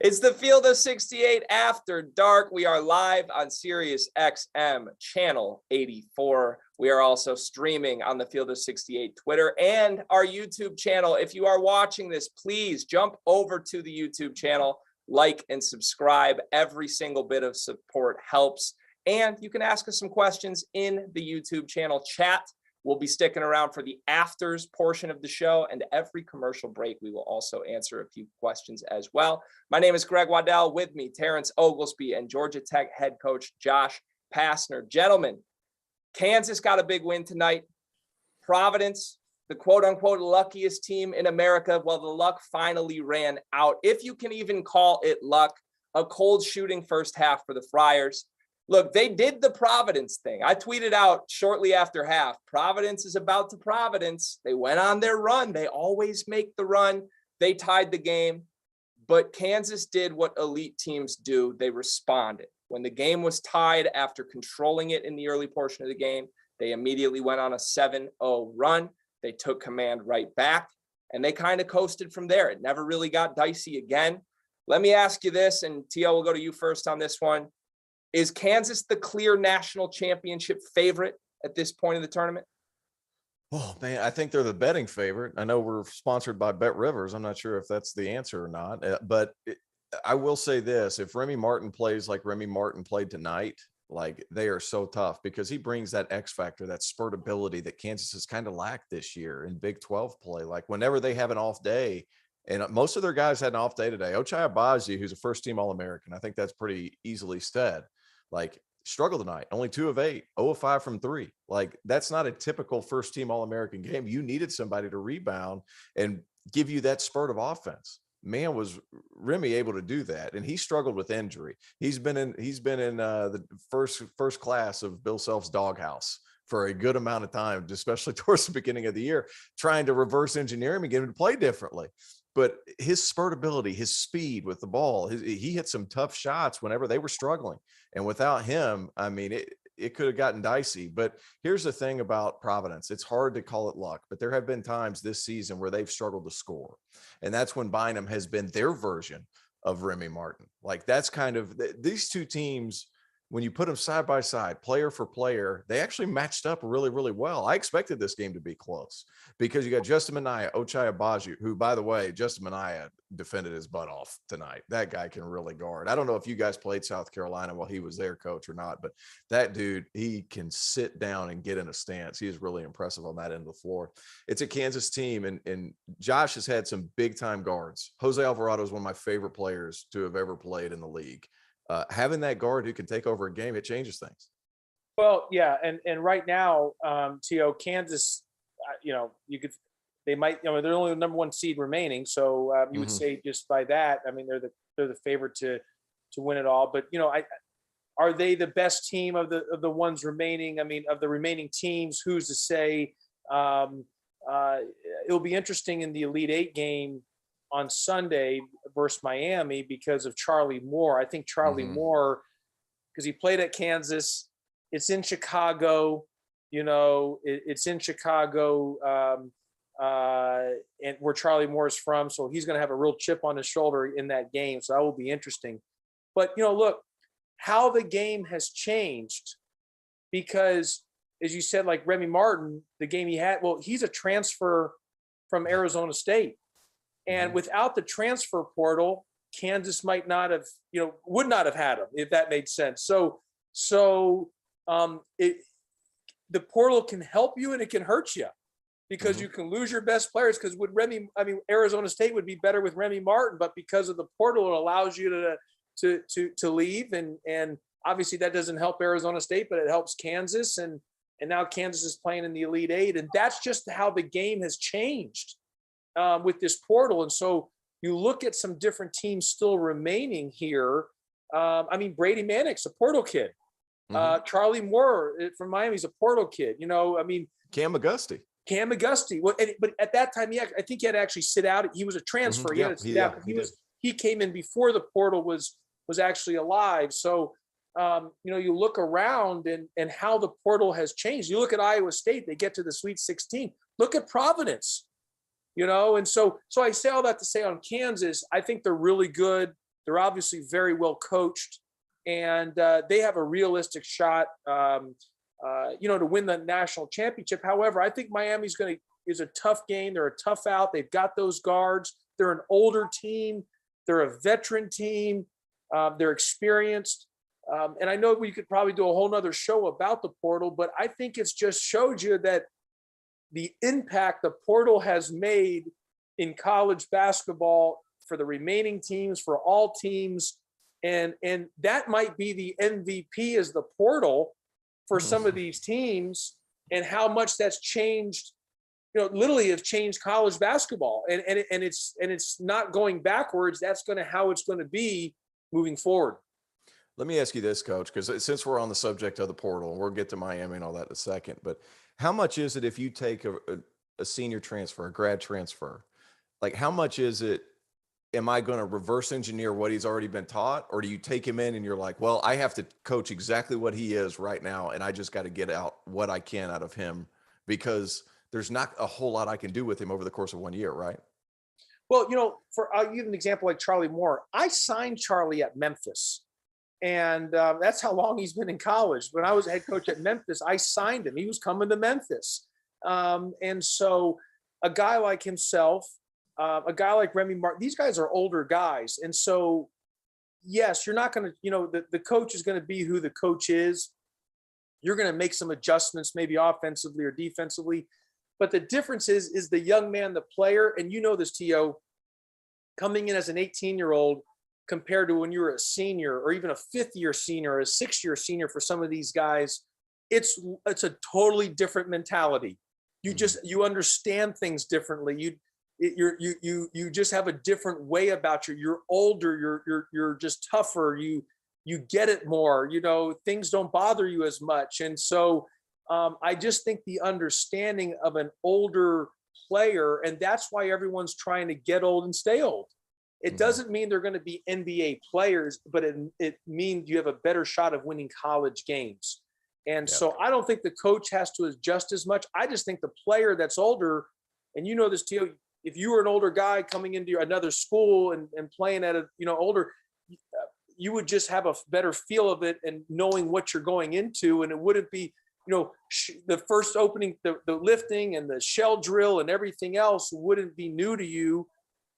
It's the Field of 68 After Dark. We are live on Sirius XM Channel 84. We are also streaming on the Field of 68 Twitter and our YouTube channel. If you are watching this, please jump over to the YouTube channel, like and subscribe. Every single bit of support helps. And you can ask us some questions in the YouTube channel chat. We'll be sticking around for the afters portion of the show, and every commercial break, we will also answer a few questions as well. My name is Greg Waddell. With me, Terrence Oglesby and Georgia Tech head coach Josh Pastner. Gentlemen, Kansas got a big win tonight. Providence, the quote-unquote luckiest team in America. Well, the luck finally ran out, if you can even call it luck. A cold shooting first half for the Friars. Look, they did the Providence thing. I tweeted out shortly after half, Providence is about to Providence. They went on their run. They always make the run. They tied the game. But Kansas did what elite teams do. They responded. When the game was tied after controlling it in the early portion of the game, they immediately went on a 7-0 run. They took command right back, and they kind of coasted from there. It never really got dicey again. Let me ask you this, and T.O. will go to you first on this one. Is Kansas the clear national championship favorite at this point in the tournament? Oh, man, I think they're the betting favorite. I know we're sponsored by Bet Rivers. I'm not sure if that's the answer or not. But I will say this. If Remy Martin plays like Remy Martin played tonight, Like, they are so tough because he brings that X factor, that spurt ability that Kansas has kind of lacked this year in Big 12 play. Like, whenever they have an off day, and most of their guys had an off day today. Ochai Agbaji, who's a first-team All-American, I think that's pretty easily said. Like, struggled tonight, only 2 of 8, 0 of 5 from 3. Like, that's not a typical first-team All-American game. You needed somebody to rebound and give you that spurt of offense. Man, was Remy able to do that? And he struggled with injury. He's been in the first class of Bill Self's doghouse for a good amount of time, especially towards the beginning of the year, trying to reverse engineer him and get him to play differently. But his spurt ability, his speed with the ball, he hit some tough shots whenever they were struggling. And without him, I mean, it could have gotten dicey. But here's the thing about Providence. It's hard to call it luck, but there have been times this season where they've struggled to score. And that's when Bynum has been their version of Remy Martin. Like, that's kind of these two teams, when you put them side by side, player for player, they actually matched up really, really well. I expected this game to be close because you got Justin Minaya, Ochai Agbaji, who, by the way, Justin Minaya defended his butt off tonight. That guy can really guard. I don't know if you guys played South Carolina while he was there, coach, or not, but that dude, he can sit down and get in a stance. He is really impressive on that end of the floor. It's a Kansas team, and Josh has had some big-time guards. Jose Alvarado is one of my favorite players to have ever played in the league. Having that guard who can take over a game, it changes things. Well, yeah, and right now, T.O., Kansas, they might, they're only the number 1 seed remaining, so you would say just by that, I mean, they're the favorite to win it all. But are they the best team of the ones remaining? I mean, of the remaining teams, who's to say? It'll be interesting in the Elite Eight game on Sunday versus Miami because of Charlie Moore. I think Charlie Moore, because he played at Kansas, it's in Chicago, it's in Chicago, and where Charlie Moore is from. So he's going to have a real chip on his shoulder in that game. So that will be interesting. But, look, how the game has changed, because as you said, like Remy Martin, the game he had, well, he's a transfer from Arizona State. And without the transfer portal, Kansas might not have, would not have had him, if that made sense. So the portal can help you and it can hurt you, because you can lose your best players. Because with Arizona State would be better with Remy Martin, but because of the portal, it allows you to leave. And obviously that doesn't help Arizona State, but it helps Kansas. And now Kansas is playing in the Elite Eight. And that's just how the game has changed with this portal. And so you look at some different teams still remaining here. Brady Manick's a portal kid. Charlie Moore from Miami's a portal kid. Cam Auguste. Well, but at that time, I think he had to actually sit out. He was a transfer. He had to sit out. He came in before the portal was actually alive. So, you look around and how the portal has changed. You look at Iowa State, they get to the Sweet 16. Look at Providence, and so I say all that to say on Kansas, I think they're really good. They're obviously very well coached, and they have a realistic shot, to win the national championship. However, I think Miami's is a tough game. They're a tough out. They've got those guards. They're an older team. They're a veteran team. They're experienced. And I know we could probably do a whole nother show about the portal, but I think it's just showed you that the impact the portal has made in college basketball for the remaining teams, for all teams. And that might be the MVP is the portal for some of these teams, and how much that's changed, literally have changed college basketball. And it's not going backwards. That's how it's going to be moving forward. Let me ask you this, Coach, because since we're on the subject of the portal, and we'll get to Miami and all that in a second, but how much is it if you take a senior transfer, a grad transfer? Like, how much is it? Am I going to reverse engineer what he's already been taught? Or do you take him in and you're like, well, I have to coach exactly what he is right now, and I just got to get out what I can out of him, because there's not a whole lot I can do with him over the course of 1 year, right? Well, I'll give an example like Charlie Moore. I signed Charlie at Memphis, and that's how long he's been in college. When I was head coach at Memphis, I signed him. He was coming to Memphis. And so a guy like himself, a guy like Remy Martin, these guys are older guys. And so yes, you're not going to, the coach is going to be who the coach is. You're going to make some adjustments, maybe offensively or defensively. But the difference is the young man, the player, and this, T.O., coming in as an 18-year-old compared to when you were a senior or even a fifth-year senior or a sixth-year senior for some of these guys, it's a totally different mentality. You understand things differently. You just have a different way about you. You're older. You're just tougher. You get it more. Things don't bother you as much. And so I just think the understanding of an older player, and that's why everyone's trying to get old and stay old. It doesn't mean they're going to be NBA players, but it means you have a better shot of winning college games. And so I don't think the coach has to adjust as much. I just think the player that's older, and this, Tio, if you were an older guy coming into another school and playing at older, you would just have a better feel of it and knowing what you're going into. And it wouldn't be, the first opening, the lifting and the shell drill and everything else wouldn't be new to you,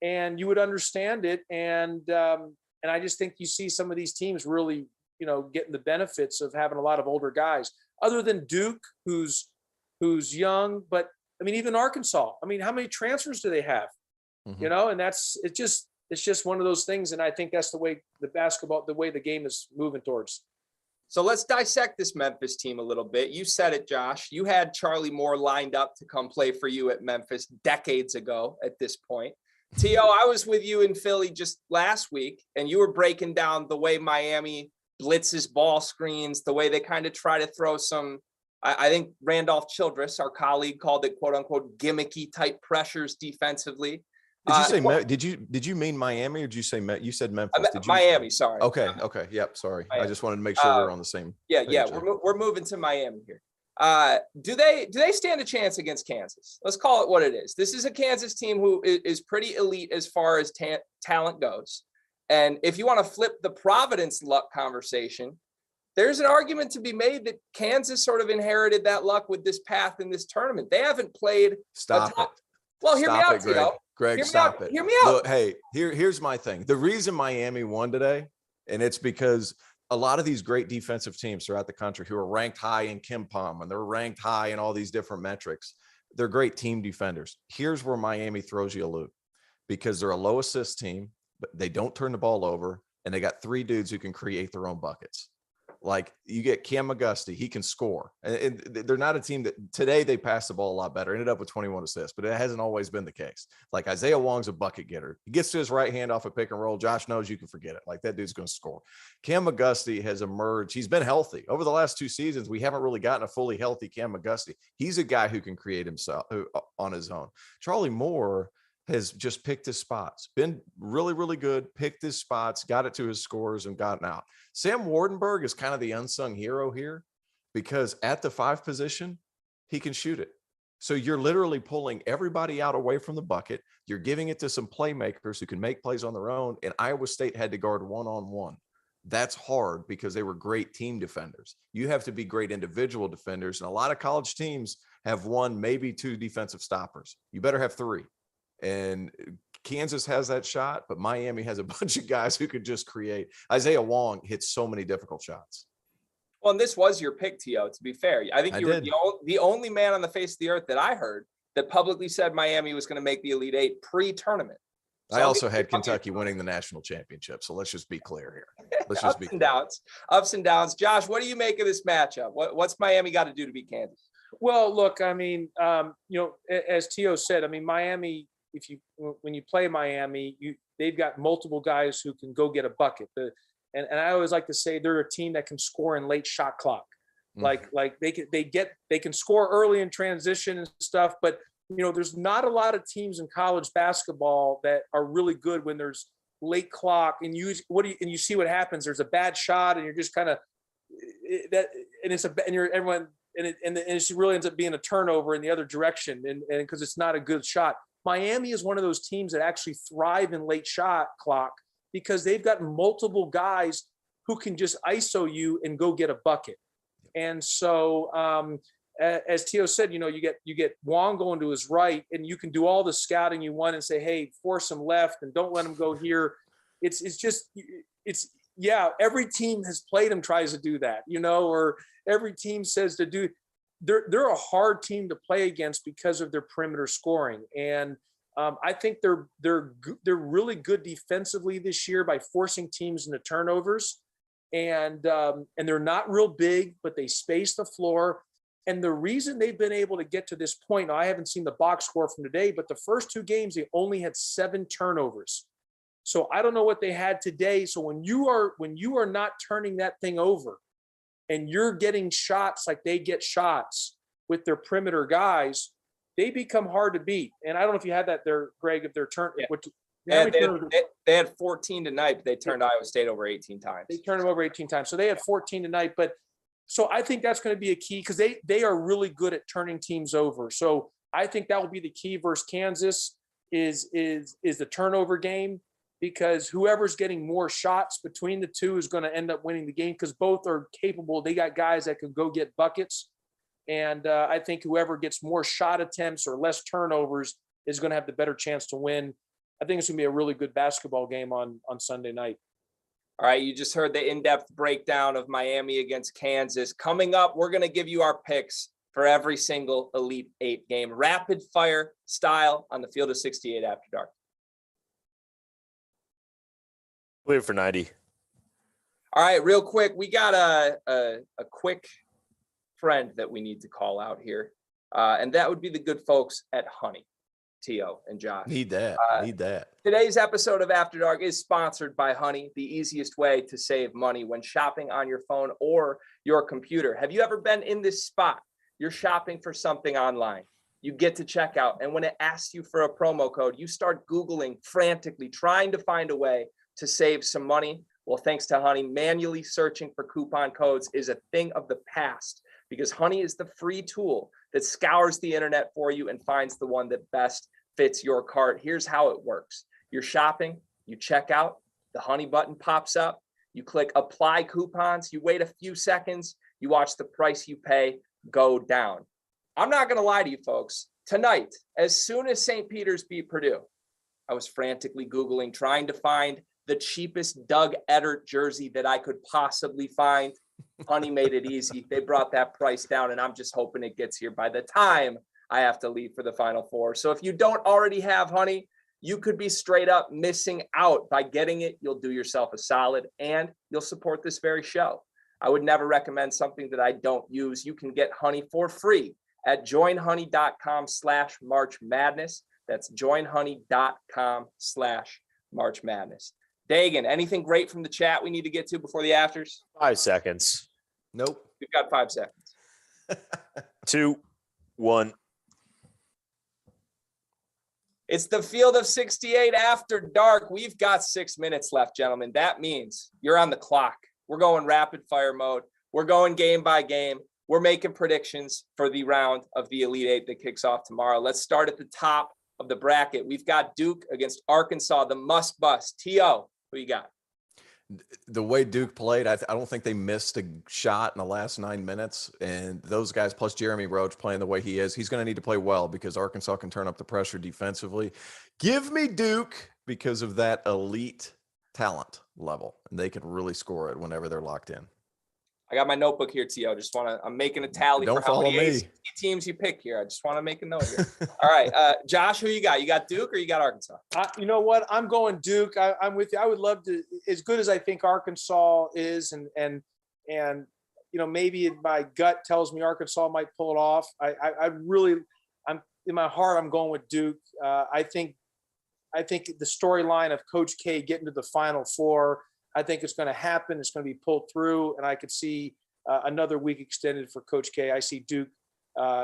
and you would understand it. And I just think you see some of these teams really, getting the benefits of having a lot of older guys, other than Duke, who's young. But I mean, even Arkansas, how many transfers do they have? And it's just one of those things. And I think that's the way the way the game is moving towards. So let's dissect this Memphis team a little bit. You said it, Josh. You had Charlie Moore lined up to come play for you at Memphis decades ago at this point. T.O., I was with you in Philly just last week, and you were breaking down the way Miami blitzes ball screens, the way they kind of try to throw some, I think Randolph Childress, our colleague, called it quote unquote gimmicky type pressures defensively. Did you say did you mean Miami, or did you say you said Memphis? Miami, sorry. Okay. Yep, sorry. Miami. I just wanted to make sure we're on the same page. We're moving to Miami here. Do they stand a chance against Kansas? Let's call it what it is. This is a Kansas team who is pretty elite as far as talent goes. And if you want to flip the Providence luck conversation, there's an argument to be made that Kansas sort of inherited that luck with this path in this tournament. They haven't played. Stop it. Well, hear me out, Greg. Greg, stop it. Hear me out. Look, hey, here's my thing. The reason Miami won today, and it's because a lot of these great defensive teams throughout the country who are ranked high in KenPom and they're ranked high in all these different metrics, they're great team defenders. Here's where Miami throws you a loop, because they're a low assist team, but they don't turn the ball over, and they got three dudes who can create their own buckets. Like, you get Cam McGusty, he can score. And they're not a team that today they passed the ball a lot better, ended up with 21 assists, but it hasn't always been the case. Like, Isaiah Wong's a bucket getter. He gets to his right hand off a pick and roll. Josh knows you can forget it. Like, that dude's going to score. Cam McGusty has emerged. He's been healthy. Over the last two seasons, we haven't really gotten a fully healthy Cam McGusty. He's a guy who can create himself on his own. Charlie Moore has just picked his spots, been really, really good, picked his spots, got it to his scores, and gotten out. Sam Wardenberg is kind of the unsung hero here, because at the 5 position, he can shoot it. So you're literally pulling everybody out away from the bucket. You're giving it to some playmakers who can make plays on their own, and Iowa State had to guard one-on-one. That's hard because they were great team defenders. You have to be great individual defenders, and a lot of college teams have 1, maybe 2 defensive stoppers. You better have 3. And Kansas has that shot, but Miami has a bunch of guys who could just create. Isaiah Wong hits so many difficult shots. Well, and this was your pick, T.O., to be fair. I think you were the only man on the face of the earth that I heard that publicly said Miami was going to make the Elite Eight pre-tournament. So I also had Kentucky winning the national championship. So let's just be clear here. Let's just be clear. Ups and downs. Josh, what do you make of this matchup? What's Miami got to do to beat Kansas? Well, look, I mean, as T.O. said, I mean, Miami, when you play Miami, they've got multiple guys who can go get a bucket. And I always like to say they're a team that can score in late shot clock. Like they can score early in transition and stuff, but there's not a lot of teams in college basketball that are really good when there's late clock and you see what happens. There's a bad shot and you're just kind of that, and it really ends up being a turnover in the other direction, and because it's not a good shot. Miami is one of those teams that actually thrive in late shot clock because they've got multiple guys who can just ISO you and go get a bucket. And so, as Tio said, you get Wong going to his right, and you can do all the scouting you want and say, hey, force him left and don't let him go here. It's just every team has played them tries to do that, or every team says to do. They're a hard team to play against because of their perimeter scoring, and I think they're really good defensively this year by forcing teams into turnovers, and they're not real big, but they space the floor. And the reason they've been able to get to this point, now I haven't seen the box score from today, but the first 2 games they only had 7 turnovers. So I don't know what they had today. So when you are not turning that thing over, and you're getting shots like they get shots with their perimeter guys, they become hard to beat. And I don't know if you had that there, Greg, if they're turned. Yeah. They had 14 tonight, but they turned Iowa State over 18 times. They turned them over 18 times. So they had 14 tonight. But so I think that's going to be a key because they are really good at turning teams over. So I think that will be the key versus Kansas is the turnover game, because whoever's getting more shots between the two is going to end up winning the game, because both are capable. They got guys that can go get buckets. And I think whoever gets more shot attempts or less turnovers is going to have the better chance to win. I think it's going to be a really good basketball game on Sunday night. All right, you just heard the in-depth breakdown of Miami against Kansas. Coming up, we're going to give you our picks for every single Elite 8 game, rapid fire style on the Field of 68 After Dark. Wait for 90. All right, real quick, we got a quick friend that we need to call out here, and that would be the good folks at Honey, T.O. and Josh. Need that. Need that. Today's episode of After Dark is sponsored by Honey, the easiest way to save money when shopping on your phone or your computer. Have you ever been in this spot? You're shopping for something online. You get to checkout, and when it asks you for a promo code, you start Googling frantically, trying to find a way to save some money. Well, thanks to Honey, manually searching for coupon codes is a thing of the past, because Honey is the free tool that scours the internet for you and finds the one that best fits your cart. Here's how it works. You're shopping, you check out, the Honey button pops up, you click apply coupons, you wait a few seconds, you watch the price you pay go down. I'm not going to lie to you folks. Tonight, as soon as St. Peter's beat Purdue, I was frantically Googling, trying to find the cheapest Doug Edert jersey that I could possibly find. Honey made it easy. They brought that price down, and I'm just hoping it gets here by the time I have to leave for the Final Four. So if you don't already have Honey, you could be straight up missing out. By getting it, you'll do yourself a solid, and you'll support this very show. I would never recommend something that I don't use. You can get Honey for free at joinhoney.com/March Madness. That's joinhoney.com/March Madness. Dagan, anything great from the chat we need to get to before the afters? 5 seconds. Nope. We've got 5 seconds. 2, 1. It's the Field of 68 After Dark. We've got 6 minutes left, gentlemen. That means you're on the clock. We're going rapid fire mode. We're going game by game. We're making predictions for the round of the Elite 8 that kicks off tomorrow. Let's start at the top of the bracket. We've got Duke against Arkansas, the must bust. T.O., who you got? The way Duke played, I don't think they missed a shot in the last 9 minutes. And those guys, plus Jeremy Roach playing the way he is, he's going to need to play well because Arkansas can turn up the pressure defensively. Give me Duke because of that elite talent level, and they can really score it whenever they're locked in. I got my notebook here, T.O. I'm making a tally Don't for how many follow me. ACC teams you pick here. I just want to make a note here. All right. Josh, who you got? You got Duke or you got Arkansas? You know what? I'm going Duke. I'm with you. I would love to, as good as I think Arkansas is, and maybe my gut tells me Arkansas might pull it off. I'm in my heart, I'm going with Duke. I think the storyline of Coach K getting to the Final Four, I think it's going to happen. It's going to be pulled through, and I could see another week extended for Coach K. I see Duke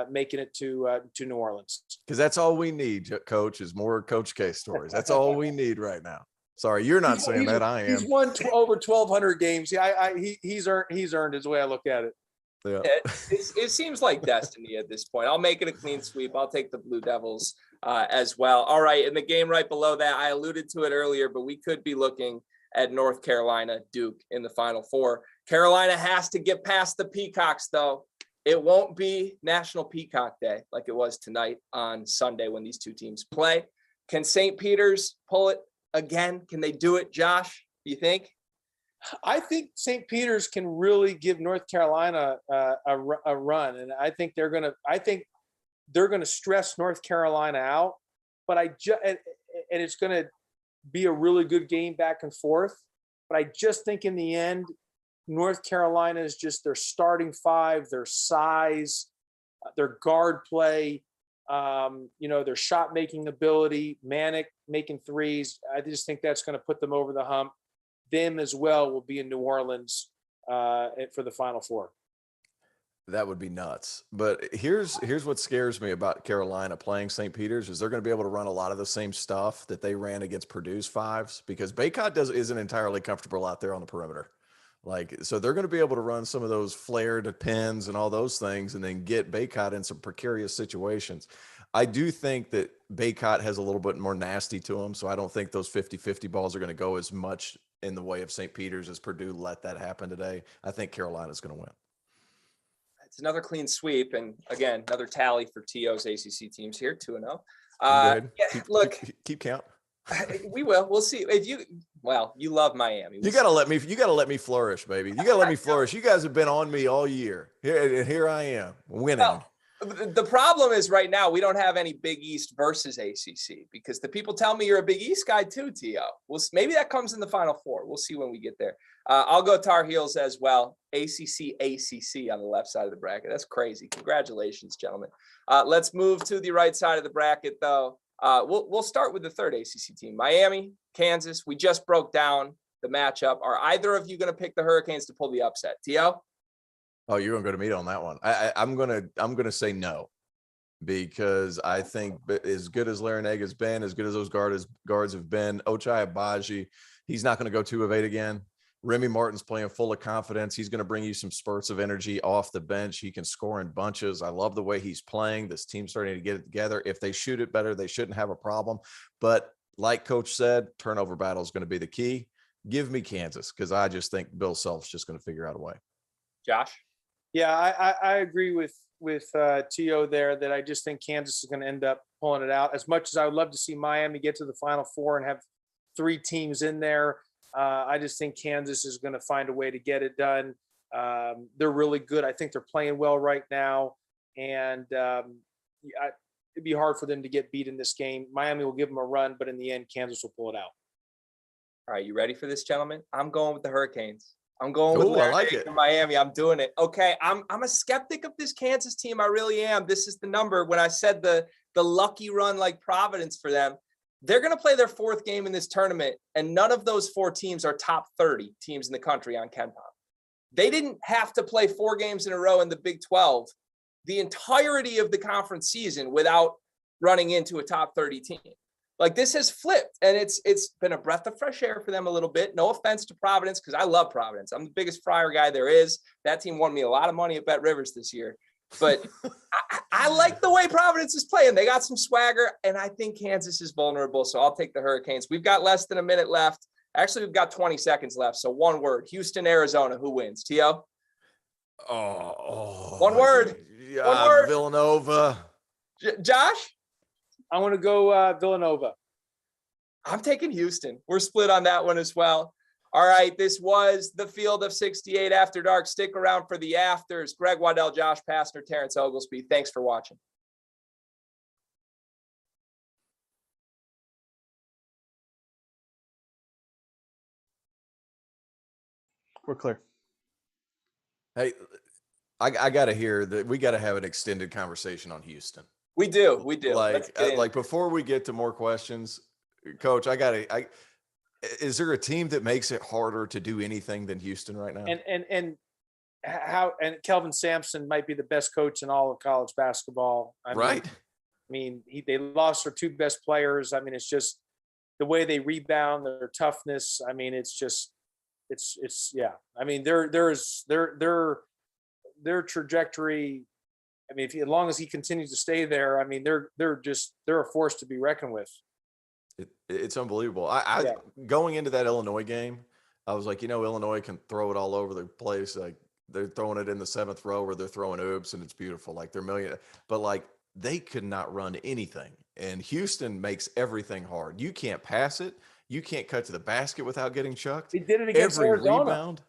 making it to New Orleans. Because that's all we need, Coach, is more Coach K stories. That's all we need right now. Sorry, you're not saying that. I am. He's won over 1,200 games. Yeah, he's earned is the way I look at it. Yeah. It seems like destiny at this point. I'll make it a clean sweep. I'll take the Blue Devils as well. All right, in the game right below that, I alluded to it earlier, but we could be looking at North Carolina, Duke in the Final Four. Carolina has to get past the Peacocks, though. It won't be National Peacock Day like it was tonight on Sunday when these two teams play. Can St. Peter's pull it again? Can they do it, Josh? Do you think? I think St. Peter's can really give North Carolina a run, and I think they're gonna stress North Carolina out. But and it's gonna be a really good game back and forth. But I just think in the end, North Carolina is just their starting five, their size, their guard play, their shot making ability, Manic making threes. I just think that's going to put them over the hump. Them as well will be in New Orleans for the Final Four. That would be nuts. But here's what scares me about Carolina playing St. Peter's is they're going to be able to run a lot of the same stuff that they ran against Purdue's fives, because Baycott isn't entirely comfortable out there on the perimeter. So they're going to be able to run some of those flared pins and all those things and then get Baycott in some precarious situations. I do think that Baycott has a little bit more nasty to him, so I don't think those 50-50 balls are going to go as much in the way of St. Peter's as Purdue let that happen today. I think Carolina's going to win. It's another clean sweep, and again, another tally for TO's ACC teams here, 2-0. Keep count. We will. We'll see. You love Miami. You gotta let me flourish, baby. You gotta let me flourish. You guys have been on me all year. Here I am winning. Well, the problem is right now we don't have any Big East versus ACC, because the people tell me you're a Big East guy too, T.O. Maybe that comes in the Final Four. We'll see when we get there. I'll go Tar Heels as well. ACC on the left side of the bracket. That's crazy. Congratulations, gentlemen. Let's move to the right side of the bracket, though. We'll start with the third ACC team, Miami, Kansas. We just broke down the matchup. Are either of you going to pick the Hurricanes to pull the upset? T.O.? Oh, you're going to go to meet on that one. I'm gonna say no, because I think as good as Larinaga has been, as good as those guards have been, Ochai Agbaji, he's not going to go 2 of 8 again. Remy Martin's playing full of confidence. He's going to bring you some spurts of energy off the bench. He can score in bunches. I love the way he's playing. This team's starting to get it together. If they shoot it better, they shouldn't have a problem. But like Coach said, turnover battle is going to be the key. Give me Kansas, because I just think Bill Self's just going to figure out a way. Josh? Yeah, I agree with T.O. there, that I just think Kansas is going to end up pulling it out. As much as I would love to see Miami get to the Final Four and have 3 teams in there, I just think Kansas is going to find a way to get it done. They're really good. I think they're playing well right now, and it'd be hard for them to get beat in this game. Miami will give them a run, but in the end, Kansas will pull it out. All right, you ready for this, gentlemen? I'm going with the Hurricanes. I'm going with I like it. Miami. I'm doing it. Okay, I'm a skeptic of this Kansas team. I really am. This is the number. When I said the lucky run like Providence for them, they're going to play their 4th game in this tournament, and none of those 4 teams are top 30 teams in the country on KenPom. They didn't have to play 4 games in a row in the Big 12 the entirety of the conference season without running into a top 30 team. Like, this has flipped, and it's been a breath of fresh air for them a little bit. No offense to Providence, because I love Providence. I'm the biggest Friar guy there is. That team won me a lot of money at Bet Rivers this year. But I like the way Providence is playing. They got some swagger, and I think Kansas is vulnerable, so I'll take the Hurricanes. We've got less than a minute left. Actually, we've got 20 seconds left, so one word. Houston, Arizona. Who wins? T.O.? One word. One word. Villanova. Josh? I want to go Villanova. I'm taking Houston. We're split on that one as well. All right, this was the Field of 68 After Dark. Stick around for the afters. Greg Waddell, Josh Pastner, Terrence Oglesby. Thanks for watching. We're clear. Hey, I got to hear that. We got to have an extended conversation on Houston. We do. Like before we get to more questions, Coach, is there a team that makes it harder to do anything than Houston right now? And Kelvin Sampson might be the best coach in all of college basketball. They lost their 2 best players. I mean, it's just the way they rebound, their toughness. I mean, it's yeah. I mean, their trajectory. I mean, as long as he continues to stay there, I mean, they're a force to be reckoned with. It's unbelievable. Going into that Illinois game, I was like, Illinois can throw it all over the place. Like, they're throwing it in the 7th row where they're throwing oops, and it's beautiful. Like, they're million, but like they could not run anything. And Houston makes everything hard. You can't pass it. You can't cut to the basket without getting chucked. He did it against Every Arizona. rebound.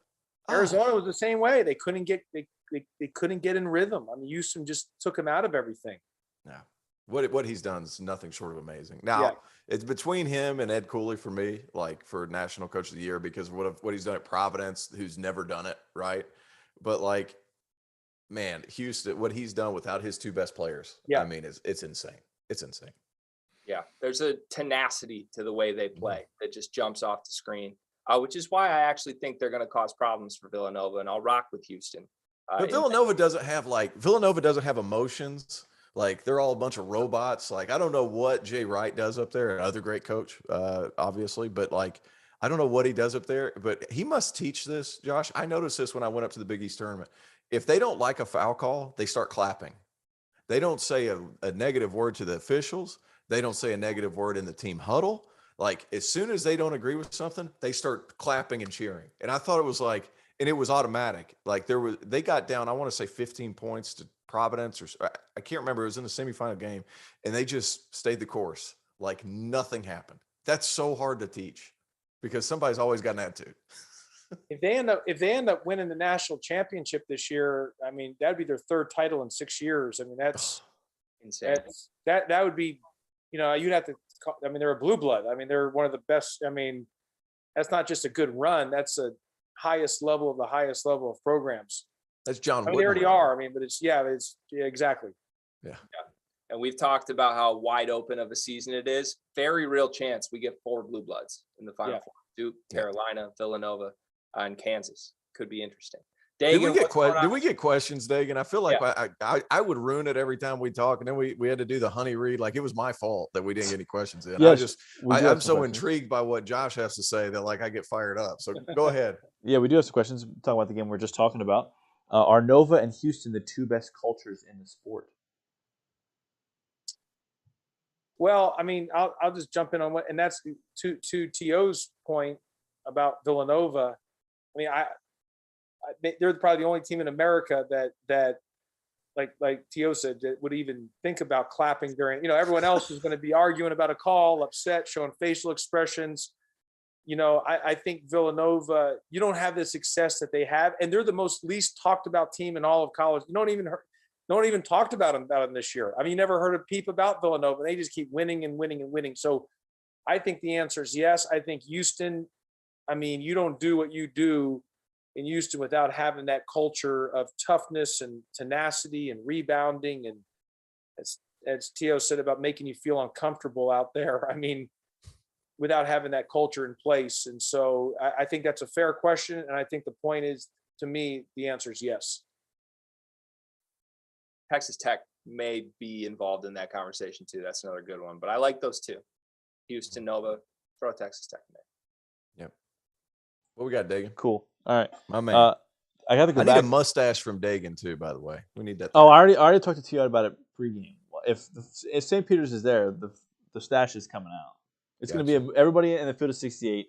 Arizona was the same way. They couldn't get they couldn't get in rhythm. I mean, Houston just took him out of everything. No. What he's done is nothing short of amazing. Now, Yeah. it's between him and Ed Cooley for me, like for National Coach of the Year, because of what he's done at Providence, who's never done it, right? But like, man, Houston, what he's done without his two best players, I mean, it's insane. It's insane. Yeah, there's a tenacity to the way they play that just jumps off the screen, which is why I actually think they're going to cause problems for Villanova, and I'll rock with Houston. But Villanova doesn't have emotions. Like, they're all a bunch of robots. Like, I don't know what Jay Wright does up there, another great coach, obviously, but like, I don't know what he does up there, but he must teach this, Josh. I noticed this when I went up to the Big East tournament. If they don't like a foul call, they start clapping. They don't say a negative word to the officials. They don't say a negative word in the team huddle. Like, as soon as they don't agree with something, they start clapping and cheering. And I thought it was like, and it was automatic. Like, they got down, I want to say 15 points to Providence, or I can't remember. It was in the semifinal game, and they just stayed the course. Like, nothing happened. That's so hard to teach because somebody's always got an attitude. If they end up winning the national championship this year, I mean, that'd be their third title in 6 years. I mean, that's insane. That would be, you'd have to. I mean, they're a blue blood. I mean, they're one of the best. I mean, that's not just a good run. That's a highest level of the highest level of programs. That's John. I mean, they already are. I mean, but it's exactly. Yeah. And we've talked about how wide open of a season it is. Very real chance we get 4 blue bloods in the Final Four. Duke, Carolina, Villanova, and Kansas. Could be interesting. Dagan, did we get questions, Dagan? I feel like I would ruin it every time we talk, and then we had to do the honey read. Like, it was my fault that we didn't get any questions in. Yes, I'm so intrigued by what Josh has to say that like I get fired up. So go ahead. Yeah, we do have some questions. Talking about the game we're just talking about. Are Nova and Houston the two best cultures in the sport? Well, I mean, I'll just jump in on what, and that's to T.O.'s point about Villanova. I mean, they're probably the only team in America that like T.O. said, that would even think about clapping during. Everyone else is going to be arguing about a call, upset, showing facial expressions. I think Villanova, you don't have the success that they have, and they're the most least talked about team in all of college. No one even talked about them this year. I mean, you never heard a peep about Villanova. They just keep winning and winning and winning. So I think the answer is yes. I think Houston, I mean, you don't do what you do in Houston without having that culture of toughness and tenacity and rebounding. And as T.O. said about making you feel uncomfortable out there, I mean, without having that culture in place. And so I think that's a fair question. And I think the point is, to me, the answer is yes. Texas Tech may be involved in that conversation too. That's another good one. But I like those two. Houston, Nova, throw Texas Tech in there. Yep. What we got, Dagan? Cool. All right. My man. I got to go I back. need a mustache from Dagan too, by the way. We need that. Oh, I already talked to T.O. about it pregame. If St. Peter's is there, the stash is coming out. It's going to be everybody in the field of 68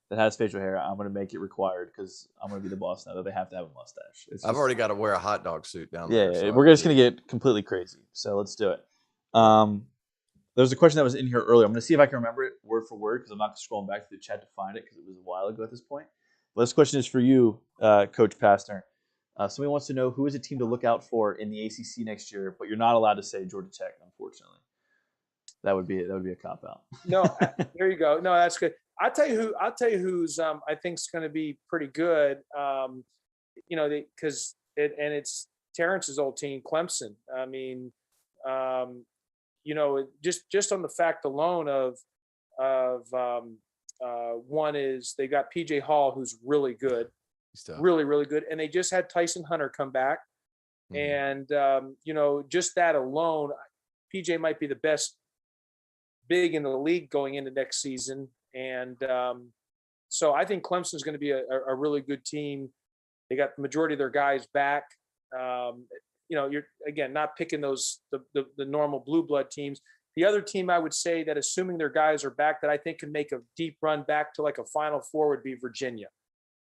that has facial hair. I'm going to make it required because I'm going to be the boss now that they have to have a mustache. I've already got to wear a hot dog suit down there. Yeah, we're just going to get completely crazy. So let's do it. There was a question that was in here earlier. I'm going to see if I can remember it word for word because I'm not scrolling back to the chat to find it because it was a while ago at this point. But this question is for you, Coach Pastner. Somebody wants to know who is a team to look out for in the ACC next year, but you're not allowed to say Georgia Tech, unfortunately. That would be a cop out. No, there you go. No, that's good. I'll tell you who's I think is going to be pretty good. Because it's Terrence's old team, Clemson. I mean, just on the fact alone of one is they got PJ Hall, who's really good, really, really good. And they just had Tyson Hunter come back. Mm-hmm. And, just that alone, PJ might be the best big in the league going into next season. And so I think Clemson's going to be a really good team. They got the majority of their guys back. You're, again, not picking the normal blue blood teams. The other team I would say that, assuming their guys are back, that I think can make a deep run back to like a Final Four would be Virginia.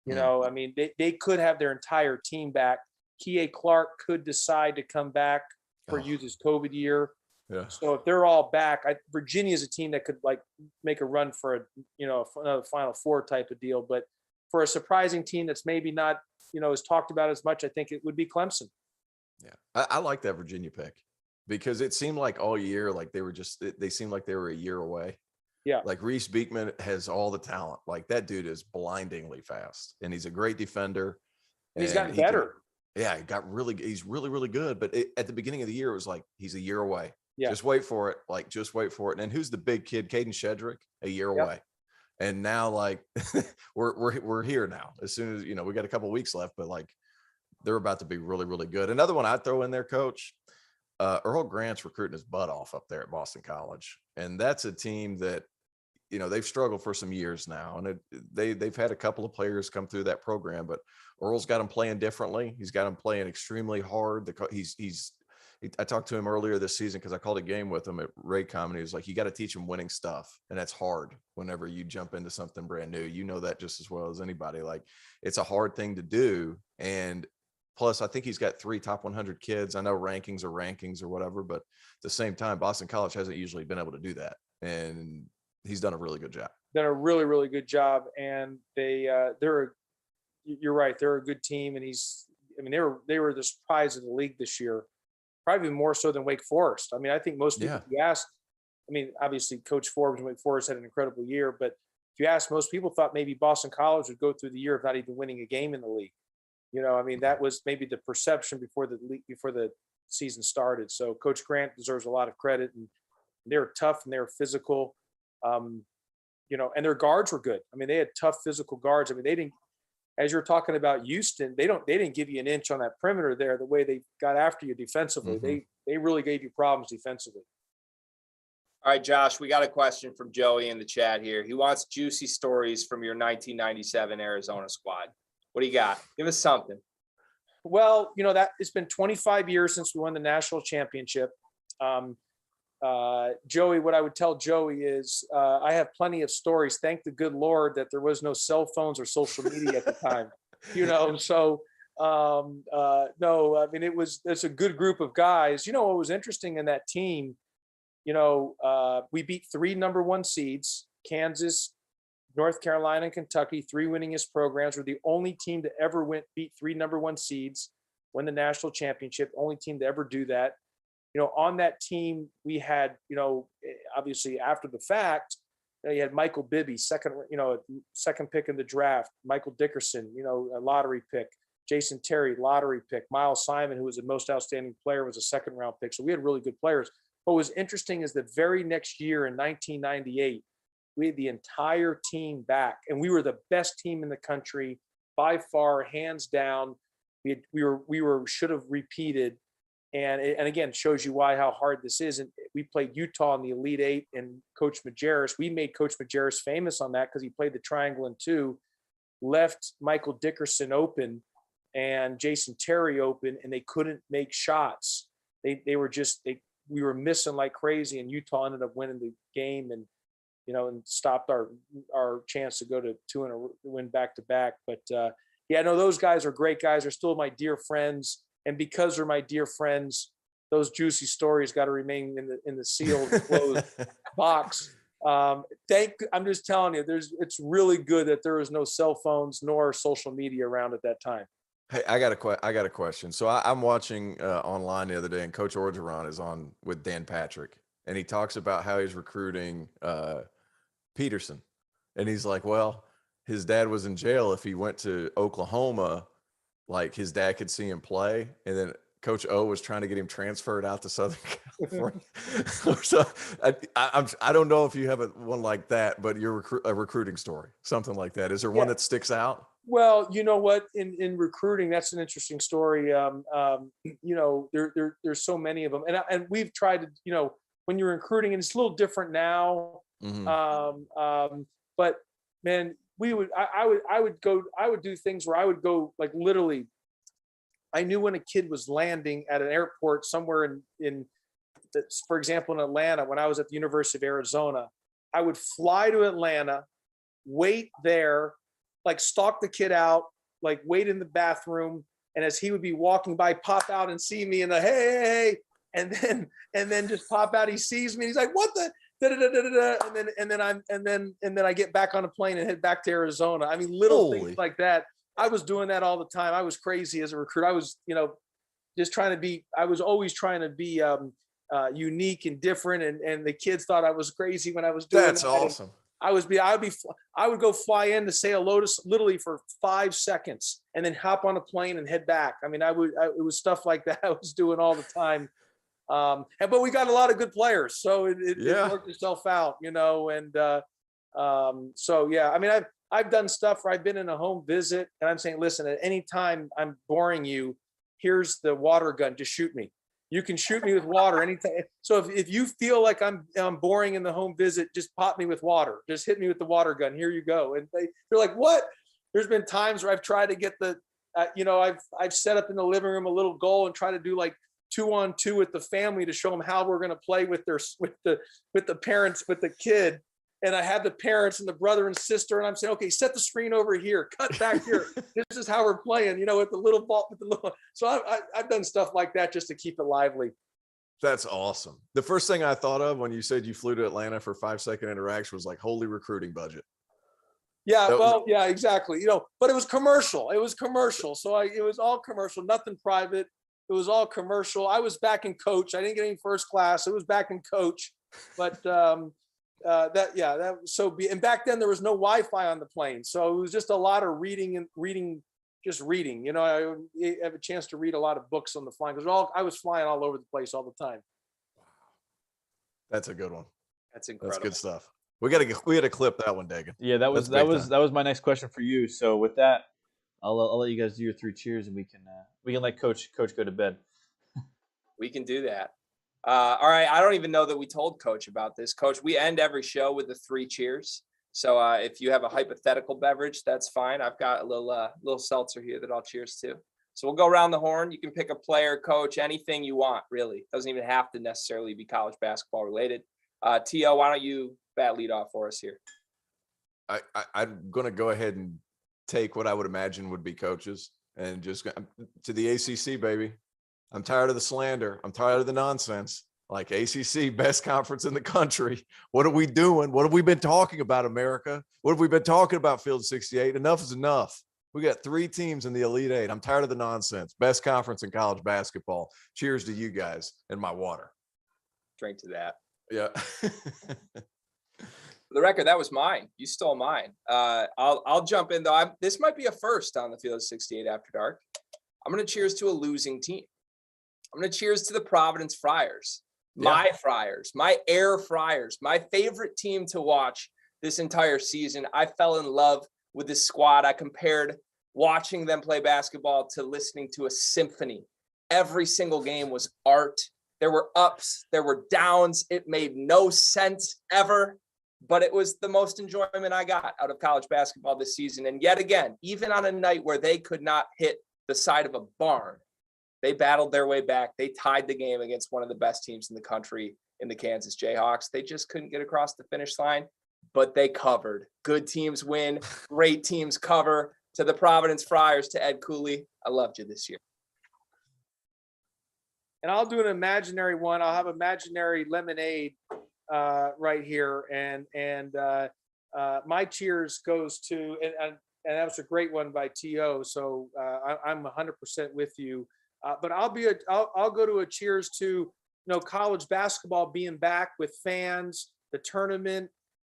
I mean, they could have their entire team back. Kie Clark could decide to come back for use his COVID year. Yeah. So if they're all back, Virginia is a team that could like make a run for another Final Four type of deal. But for a surprising team that's maybe not, is talked about as much, I think it would be Clemson. Yeah. I like that Virginia pick because it seemed like all year, like they seemed like they were a year away. Yeah. Like Reese Beekman has all the talent. Like that dude is blindingly fast and he's a great defender. And he's gotten better. He's really, really good. But at the beginning of the year, it was like, he's a year away. Yeah. Just wait for it. Like, just wait for it. And who's the big kid? Caden Shedrick, a year away. And now like we're here now. As soon as, we got a couple of weeks left, but like they're about to be really, really good. Another one I'd throw in there, Coach, Earl Grant's recruiting his butt off up there at Boston College. And that's a team that, they've struggled for some years now. And they've had a couple of players come through that program, but Earl's got them playing differently. He's got them playing extremely hard. I talked to him earlier this season because I called a game with him at Raycom, and he was like, you got to teach him winning stuff. And that's hard whenever you jump into something brand new. You know that just as well as anybody. Like, it's a hard thing to do. And plus, I think he's got 3 top 100 kids. I know rankings or whatever, but at the same time, Boston College hasn't usually been able to do that. And he's done a really good job. Done a really, really good job. And you're right. They're a good team. And they were the surprise of the league this year, probably more so than Wake Forest. I mean, I think most people, if you ask, obviously Coach Forbes and Wake Forest had an incredible year, but if you ask, most people thought maybe Boston College would go through the year of not even winning a game in the league. That was maybe the perception before the season started. So Coach Grant deserves a lot of credit, and they were tough and they were physical. And their guards were good. they had tough physical guards. They didn't, as you're talking about Houston, they didn't give you an inch on that perimeter there, the way they got after you defensively. Mm-hmm. They really gave you problems defensively. All right, Josh, we got a question from Joey in the chat here. He wants juicy stories from your 1997 Arizona squad. What do you got? Give us something. Well, that it's been 25 years since we won the national championship. Joey, what I would tell Joey is I have plenty of stories. Thank the good Lord that there was no cell phones or social media at the time, so no, it's a good group of guys. What was interesting in that team, we beat 3 number 1 seeds, Kansas, North Carolina, and Kentucky, 3 winningest programs. We're the only team to ever beat 3 number 1 seeds, win the national championship, only team to ever do that. On that team, we had, obviously after the fact, you had Michael Bibby, second pick in the draft, Michael Dickerson, a lottery pick, Jason Terry, lottery pick, Miles Simon, who was the most outstanding player, was a 2nd round pick. So we had really good players. What was interesting is the very next year in 1998, we had the entire team back, and we were the best team in the country by far, hands down. We should have repeated. And again, shows you how hard this is. And we played Utah in the Elite 8, and Coach Majerus, we made Coach Majerus famous on that because he played the triangle in 2, left Michael Dickerson open and Jason Terry open, and they couldn't make shots. We were missing like crazy, and Utah ended up winning the game and stopped our chance to go to 2 and win back to back. But those guys are great guys. They're still my dear friends. And because they're my dear friends, those juicy stories got to remain in the sealed closed box. I'm just telling you, it's really good that there was no cell phones nor social media around at that time. Hey, I got a question. So I'm watching online the other day, and Coach Orgeron is on with Dan Patrick, and he talks about how he's recruiting Peterson, and he's like, well, his dad was in jail. If he went to Oklahoma, like his dad could see him play, and then Coach O was trying to get him transferred out to Southern California. So I don't know if you have one like that, but you're a recruiting story, something like that. Is there one that sticks out? Well, you know what, in recruiting, that's an interesting story. There's so many of them, and we've tried to, when you're recruiting, and it's a little different now. Mm-hmm. But man, I would do things where I would go, like, literally, I knew when a kid was landing at an airport somewhere for example, in Atlanta, when I was at the University of Arizona, I would fly to Atlanta, wait there, like stalk the kid out, like wait in the bathroom. And as he would be walking by, pop out and see me and hey, and then just pop out. He sees me. He's like, "What the?" And then I get back on a plane and head back to Arizona. I mean, little things like that. I was doing that all the time. I was crazy as a recruit. I was, just trying to be. I was always trying to be unique and different. And the kids thought I was crazy when I was doing. That's awesome. I would go fly in to say hello to literally for 5 seconds and then hop on a plane and head back. I mean, it was stuff like that I was doing all the time. But we got a lot of good players, so it worked itself out, so yeah, I mean, I've done stuff where I've been in a home visit and I'm saying, listen, at any time I'm boring you, here's the water gun, just shoot me. You can shoot me with water anytime. So if you feel like I'm boring in the home visit, just pop me with water. Just hit me with the water gun. Here you go. And they're like, what? There's been times where I've tried to get I've set up in the living room a little goal and try to do like 2-on-2 with the family to show them how we're going to play with the parents, with the kid. And I have the parents and the brother and sister, and I'm saying, okay, set the screen over here, cut back here. This is how we're playing, with the little ball, So I've done stuff like that just to keep it lively. That's awesome. The first thing I thought of when you said you flew to Atlanta for 5-second interaction was like, holy recruiting budget. Yeah, yeah, exactly. But it was commercial. So it was all commercial, nothing private. It was all commercial. I was back in coach. I didn't get any first class. It was back in coach, but and back then there was no Wi-Fi on the plane, so it was just a lot of reading. I have a chance to read a lot of books on the flying because I was flying all over the place all the time. Wow, that's a good one. That's incredible. That's good stuff. We got to clip that one, Dagan. Yeah, that was my next question for you. So with that, I'll let you guys do your 3 cheers, and we can let Coach go to bed. We can do that. All right. I don't even know that we told Coach about this. Coach, we end every show with the 3 cheers. So if you have a hypothetical beverage, that's fine. I've got a little seltzer here that I'll cheers to. So we'll go around the horn. You can pick a player, coach, anything you want, really. Doesn't even have to necessarily be college basketball related. T.O., why don't you bat lead off for us here? I'm going to go ahead and take what I would imagine would be coaches and just to the ACC, baby. I'm tired of the slander. I'm tired of the nonsense. Like, ACC, best conference in the country. What are we doing? What have we been talking about, America? What have we been talking about, Field 68? Enough is enough. We got 3 teams in the Elite 8. I'm tired of the nonsense. Best conference in college basketball. Cheers to you guys and my water. Drink to that. Yeah. For the record, that was mine. You stole mine. I'll jump in though. This might be a first on the Field of 68 After Dark. I'm going to cheers to a losing team. I'm going to cheers to the Providence Friars, my Friars, my Air Friars, my favorite team to watch this entire season. I fell in love with this squad. I compared watching them play basketball to listening to a symphony. Every single game was art. There were ups, there were downs. It made no sense ever, but it was the most enjoyment I got out of college basketball this season. And yet again, even on a night where they could not hit the side of a barn, they battled their way back. They tied the game against one of the best teams in the country in the Kansas Jayhawks. They just couldn't get across the finish line, but they covered. Good teams win, great teams cover. To the Providence Friars, to Ed Cooley, I loved you this year. And I'll do an imaginary one. I'll have imaginary lemonade right here. And my cheers goes to, and that was a great one by T.O. So I'm 100% with you. But I'll go to a cheers to, college basketball being back with fans, the tournament,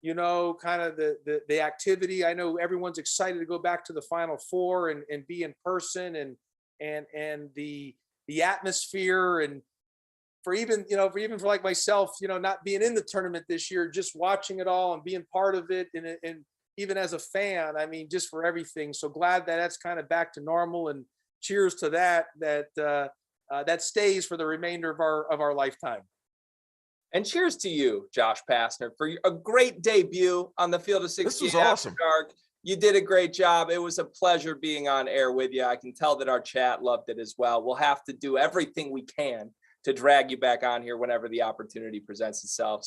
kind of the activity. I know everyone's excited to go back to the Final Four and be in person and the atmosphere, and for even for like myself, not being in the tournament this year, just watching it all and being part of it. And even as a fan, I mean, just for everything. So glad that that's kind of back to normal, and cheers to that stays for the remainder of our lifetime. And cheers to you, Josh Pastner, for a great debut on the Field of 68. This was awesome. After Dark. You did a great job. It was a pleasure being on air with you. I can tell that our chat loved it as well. We'll have to do everything we can to drag you back on here whenever the opportunity presents itself.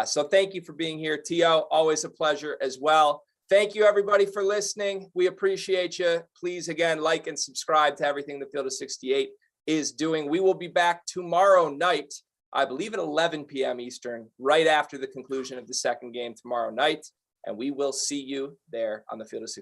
So thank you for being here, T.O. Always a pleasure as well. Thank you, everybody, for listening. We appreciate you. Please, again, like and subscribe to everything the Field of 68. is doing. We will be back tomorrow night, I believe at 11 p.m. Eastern, right after the conclusion of the second game tomorrow night. And we will see you there on the Field of 68.